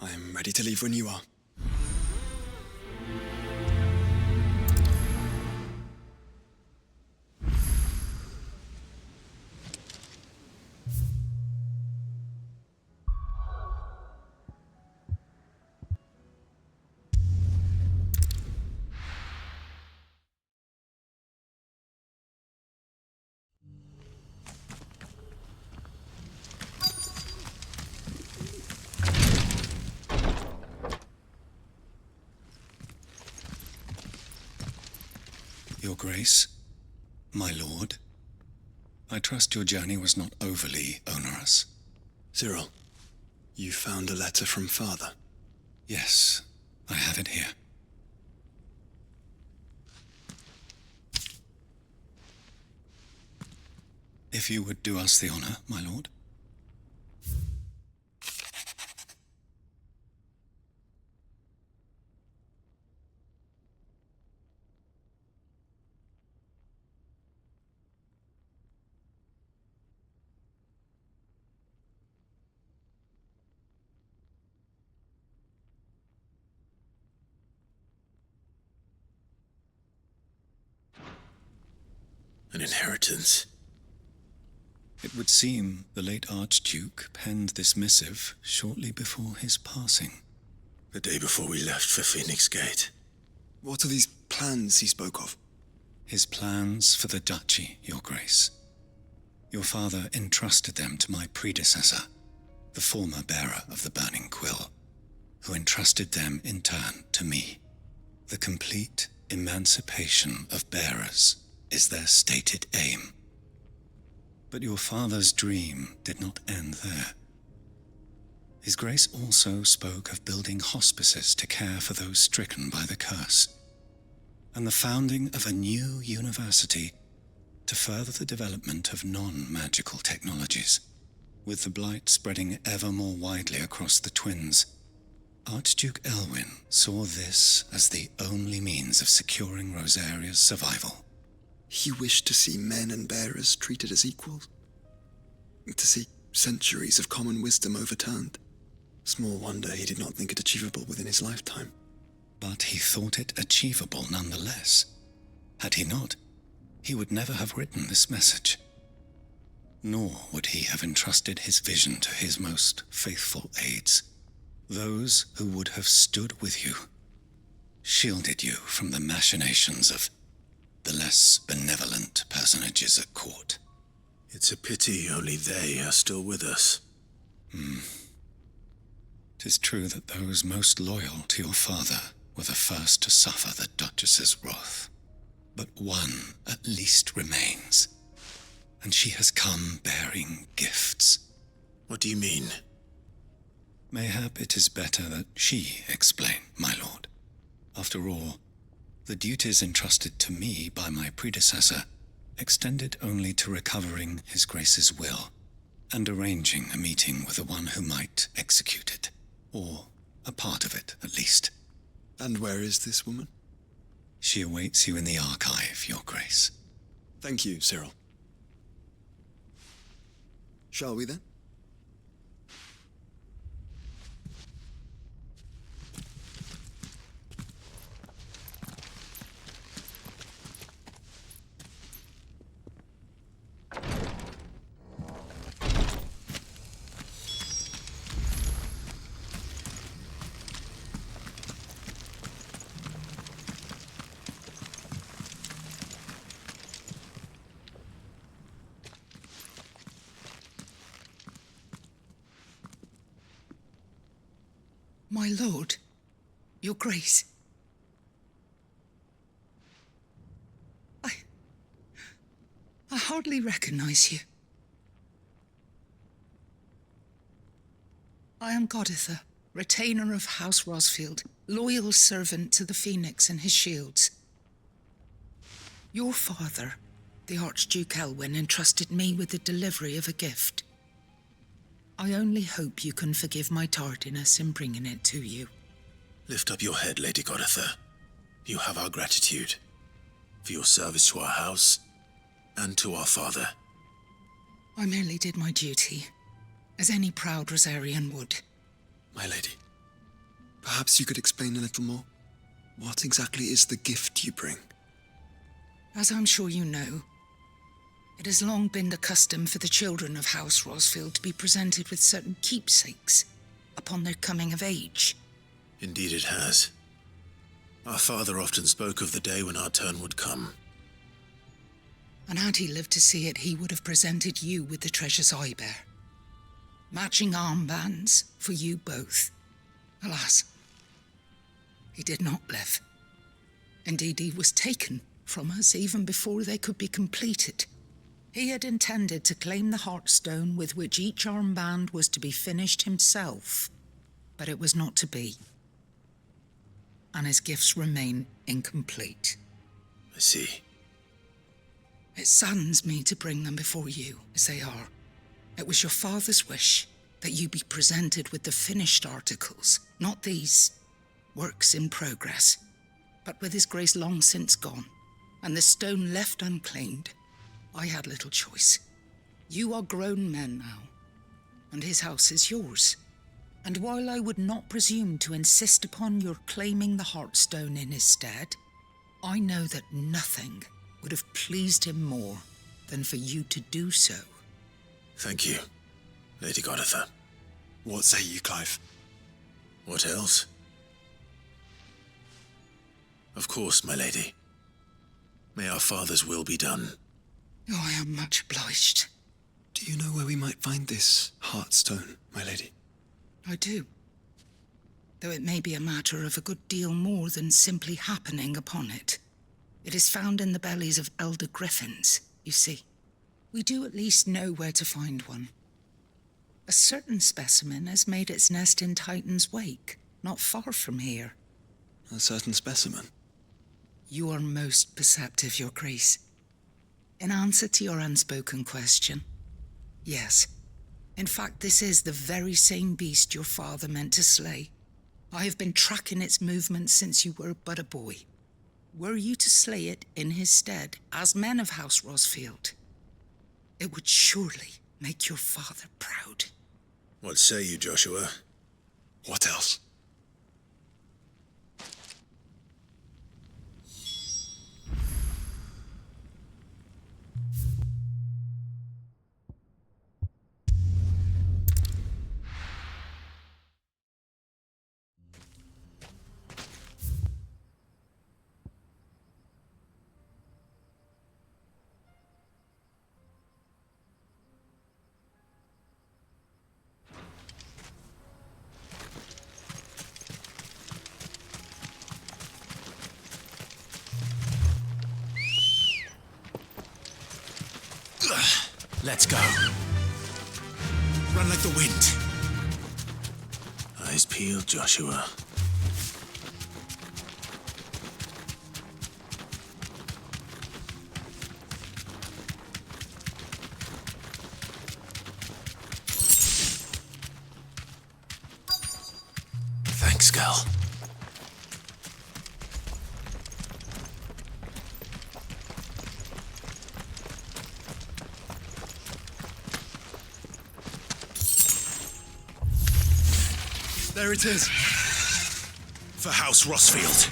I am ready to leave when you are. Your Grace, my lord, I trust your journey was not overly onerous. Cyril, you found a letter from Father? Yes, I have it here. If you would do us the honor, my lord. An inheritance. It would seem the late Archduke penned this missive shortly before his passing. The day before we left for Phoenix Gate. What are these plans he spoke of? His plans for the Duchy, Your Grace. Your father entrusted them to my predecessor, the former bearer of the Burning Quill, who entrusted them in turn to me. The complete emancipation of bearers is their stated aim. But your father's dream did not end there. His Grace also spoke of building hospices to care for those stricken by the curse, and the founding of a new university to further the development of non-magical technologies. With the blight spreading ever more widely across the twins, Archduke Elwyn saw this as the only means of securing Rosaria's survival. He wished to see men and bearers treated as equals. To see centuries of common wisdom overturned. Small wonder he did not think it achievable within his lifetime. But he thought it achievable nonetheless. Had he not, he would never have written this message. Nor would he have entrusted his vision to his most faithful aides, those who would have stood with you, shielded you from the machinations of the less benevolent personages at court. It's a pity only they are still with us. 'Tis true that those most loyal to your father were the first to suffer the Duchess's wrath. But one at least remains, and she has come bearing gifts. What do you mean? Mayhap it is better that she explain, my lord. After all, the duties entrusted to me by my predecessor extended only to recovering His Grace's will and arranging a meeting with the one who might execute it, or a part of it, at least. And where is this woman? She awaits you in the archive, Your Grace. Thank you, Cyril. Shall we then? My lord, Your Grace. I hardly recognize you. I am Goditha, retainer of House Rosfield, loyal servant to the Phoenix and his shields. Your father, the Archduke Elwyn, entrusted me with the delivery of a gift. I only hope you can forgive my tardiness in bringing it to you. Lift up your head, Lady Goditha. You have our gratitude for your service to our house and to our father. I merely did my duty, as any proud Rosarian would. My lady, perhaps you could explain a little more? What exactly is the gift you bring? As I'm sure you know, it has long been the custom for the children of House Rosfield to be presented with certain keepsakes upon their coming of age. Indeed it has. Our father often spoke of the day when our turn would come. And had he lived to see it, he would have presented you with the treasures I bear. Matching armbands for you both. Alas, he did not live. Indeed, he was taken from us even before they could be completed. He had intended to claim the Heartstone with which each armband was to be finished himself, but it was not to be. And his gifts remain incomplete. I see. It saddens me to bring them before you, as they are. It was your father's wish that you be presented with the finished articles, not these works in progress. But with his grace long since gone, and the stone left unclaimed, I had little choice. You are grown men now, and his house is yours. And while I would not presume to insist upon your claiming the Heartstone in his stead, I know that nothing would have pleased him more than for you to do so. Thank you, Lady Goditha. What say you, Clive? What else? Of course, my lady. May our father's will be done. Oh, I am much obliged. Do you know where we might find this Heartstone, my lady? I do. Though it may be a matter of a good deal more than simply happening upon it. It is found in the bellies of elder griffins, you see. We do at least know where to find one. A certain specimen has made its nest in Titan's Wake, not far from here. A certain specimen? You are most perceptive, Your Grace. In answer to your unspoken question, yes. In fact, this is the very same beast your father meant to slay. I have been tracking its movements since you were but a boy. were you to slay it in his stead, as men of House Rosfield, it would surely make your father proud. What say you, Joshua? What else? Let's go. Run like the wind. Eyes peeled, Joshua. Thanks, Gal. There it is. For House Rosfield.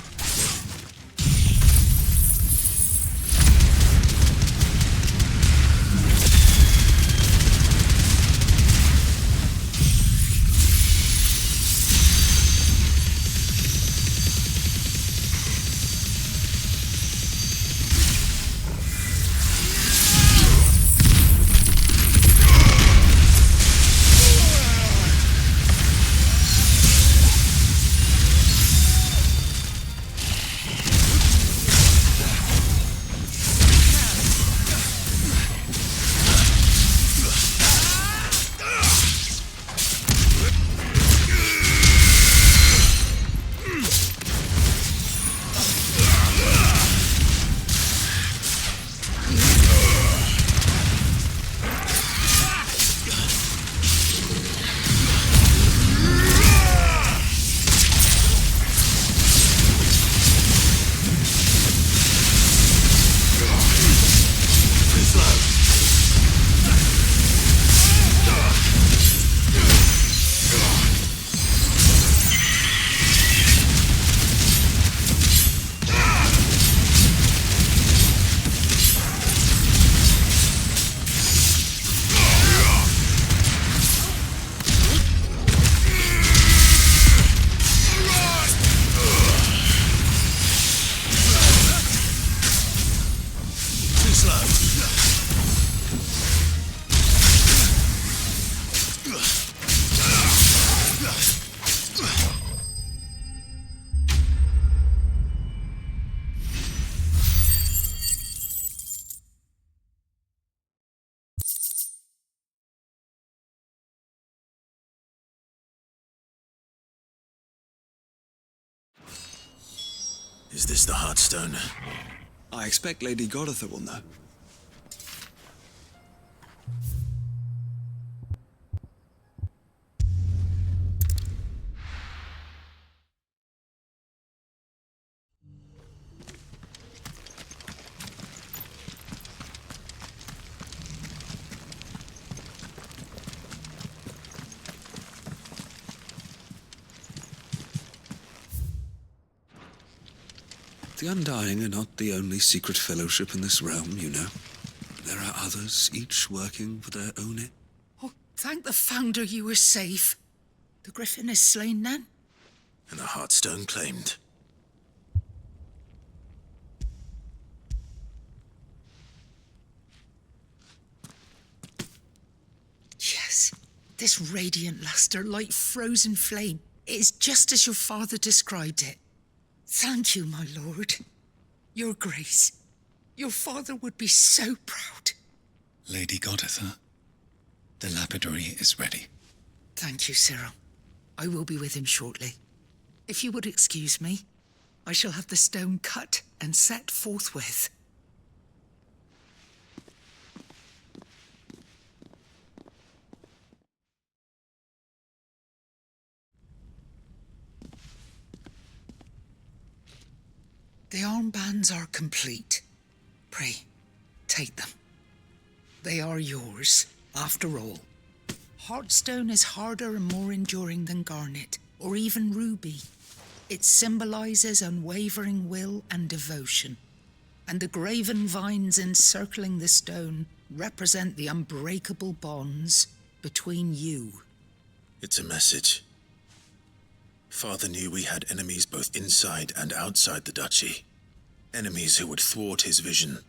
Is this the Heartstone? I expect Lady Goditha will know. The Undying are not the only secret fellowship in this realm, you know. There are others, each working for their own end. Oh, thank the Founder you were safe. The Griffin is slain then? And the Heartstone claimed. Yes, this radiant luster like frozen flame. It is just as your father described it. Thank you, my lord. Your grace. Your father would be so proud. Lady Goditha, the lapidary is ready. Thank you, Cyril. I will be with him shortly. If you would excuse me, I shall have the stone cut and set forthwith. The armbands are complete. Pray, take them. They are yours, after all. Heartstone is harder and more enduring than garnet, or even ruby. It symbolizes unwavering will and devotion, and the graven vines encircling the stone represent the unbreakable bonds between you. It's a message. Father knew we had enemies both inside and outside the duchy. Enemies who would thwart his vision.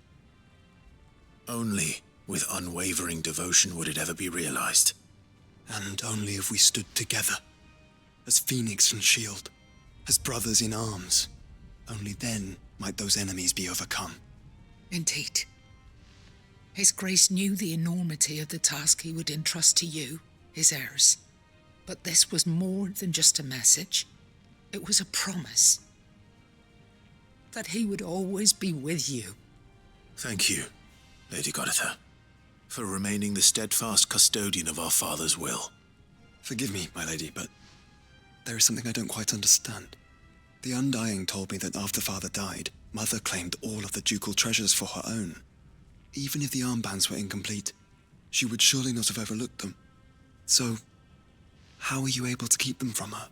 Only with unwavering devotion would it ever be realized. And only if we stood together, as Phoenix and Shield, as brothers in arms, only then might those enemies be overcome. Indeed. His Grace knew the enormity of the task he would entrust to you, his heirs. But this was more than just a message. It was a promise that he would always be with you. Thank you, Lady Goditha, for remaining the steadfast custodian of our father's will. Forgive me, my lady, but there is something I don't quite understand. The Undying told me that after Father died, Mother claimed all of the ducal treasures for her own. Even if the armbands were incomplete, she would surely not have overlooked them. So, how are you able to keep them from her?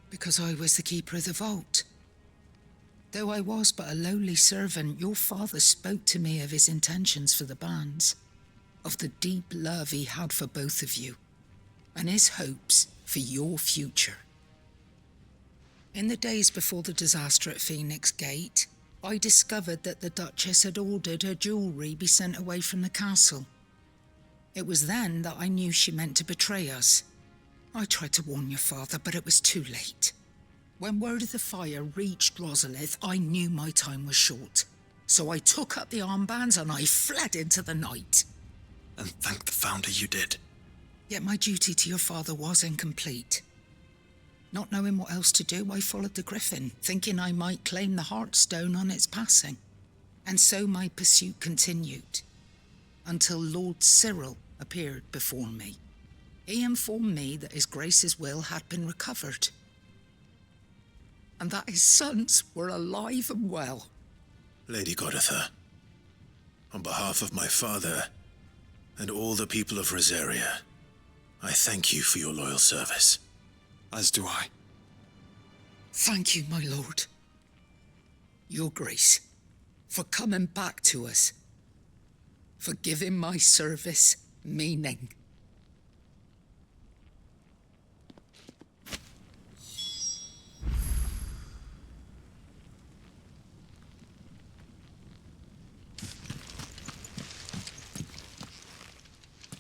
Because I was the keeper of the vault. Though I was but a lowly servant, your father spoke to me of his intentions for the bands, of the deep love he had for both of you, and his hopes for your future. In the days before the disaster at Phoenix Gate, I discovered that the Duchess had ordered her jewelry be sent away from the castle. It was then that I knew she meant to betray us. I tried to warn your father, but it was too late. When word of the fire reached Rosalith, I knew my time was short. So I took up the armbands and I fled into the night. And thank the Founder you did. Yet my duty to your father was incomplete. Not knowing what else to do, I followed the Griffin, thinking I might claim the Heartstone on its passing. And so my pursuit continued, until Lord Cyril appeared before me. He informed me that His Grace's will had been recovered, and that his sons were alive and well. Lady Goditha, on behalf of my father and all the people of Rosaria, I thank you for your loyal service. As do I. Thank you, my lord. Your Grace, for coming back to us, for giving my service meaning.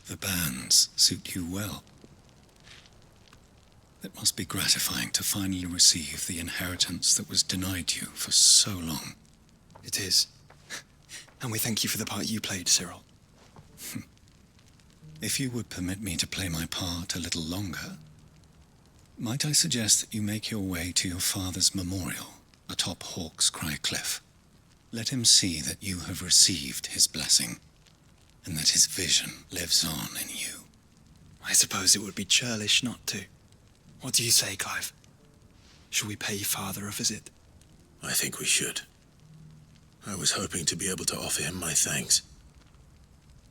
The bands suit you well. It must be gratifying to finally receive the inheritance that was denied you for so long. It is. And we thank you for the part you played, Cyril. If you would permit me to play my part a little longer, might I suggest that you make your way to your father's memorial atop Hawk's Cry Cliff? Let him see that you have received his blessing, and that his vision lives on in you. I suppose it would be churlish not to. What do you say, Clive? Shall we pay Father a visit? I think we should. I was hoping to be able to offer him my thanks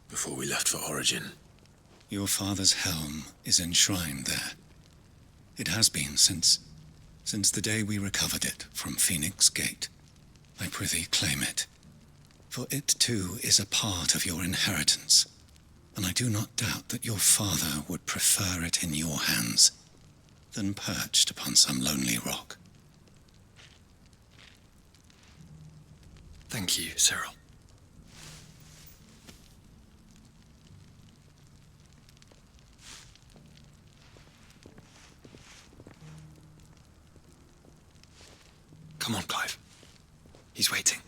before we left for Origin. Your father's helm is enshrined there. It has been since the day we recovered it from Phoenix Gate. I prithee claim it, for it too is a part of your inheritance, and I do not doubt that your father would prefer it in your hands than perched upon some lonely rock. Thank you, Cyril. Come on, Clive. He's waiting.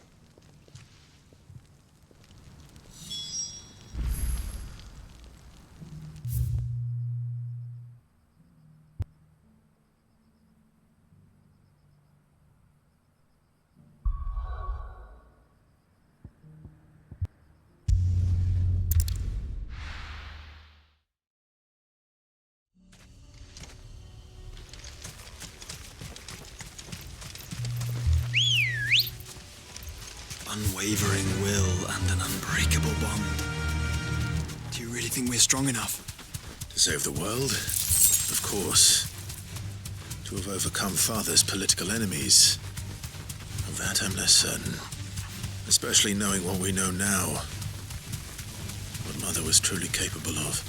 unwavering will and an unbreakable bond. Do you really think we're strong enough? To save the world? Of course. To have overcome Father's political enemies? Of that I'm less certain. Especially knowing what we know now. What Mother was truly capable of.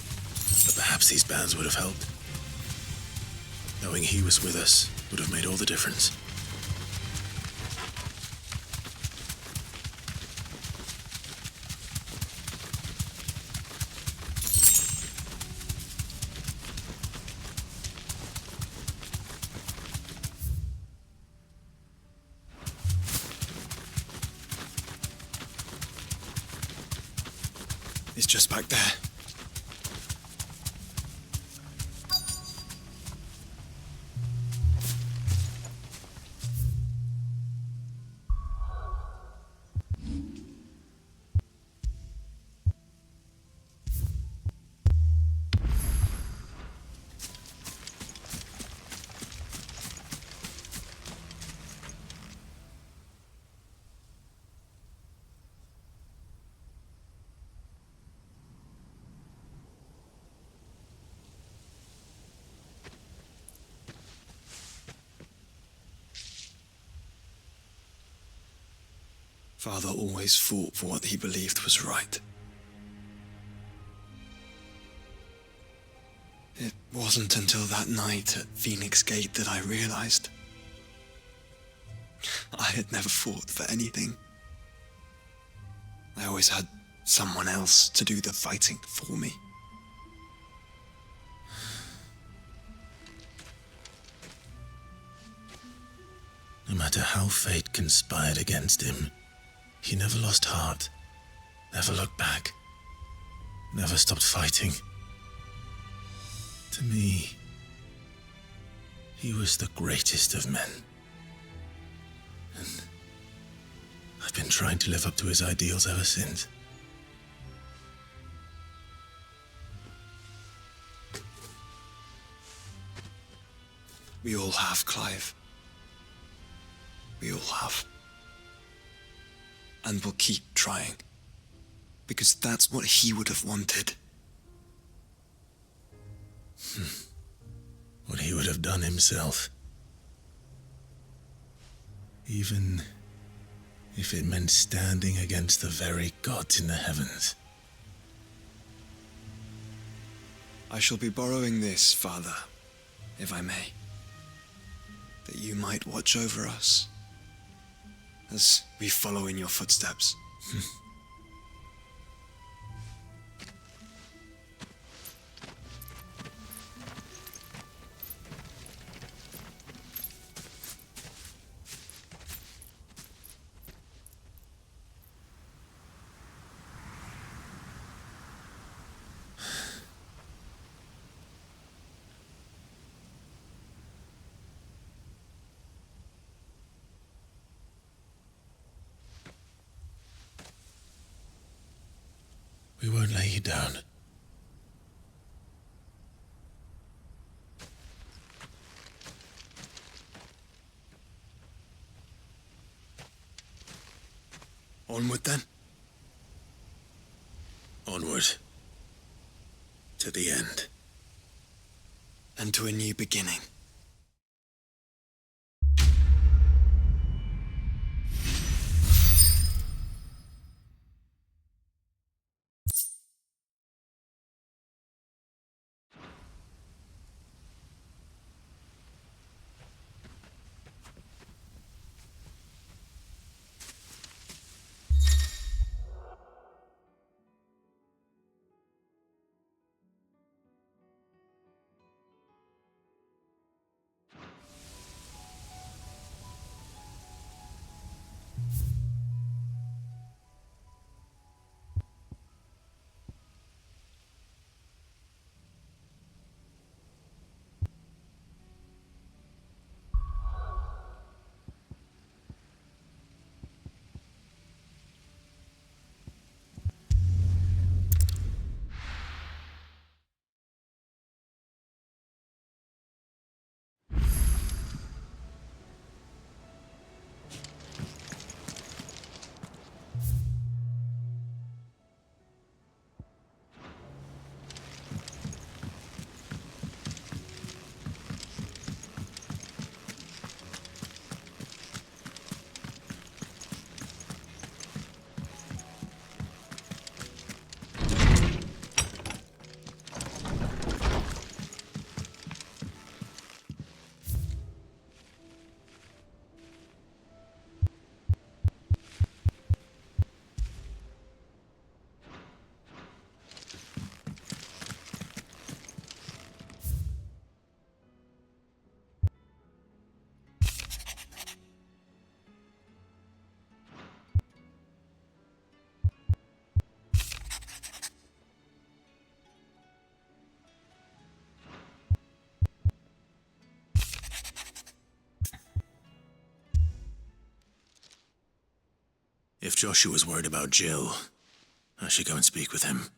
But perhaps these bands would have helped. Knowing he was with us would have made all the difference. It's just back there. Father always fought for what he believed was right. It wasn't until that night at Phoenix Gate that I realized I had never fought for anything. I always had someone else to do the fighting for me. No matter how fate conspired against him, he never lost heart, never looked back, never stopped fighting. To me, he was the greatest of men. And I've been trying to live up to his ideals ever since. We all have, Clive. We all have. And we'll keep trying. Because that's what he would have wanted. What he would have done himself. Even if it meant standing against the very gods in the heavens. I shall be borrowing this, Father, if I may. That you might watch over us as we follow in your footsteps. We won't lay you down. Onward then. Onward. To the end. And to a new beginning. If Joshua's worried about Jill, I should go and speak with him.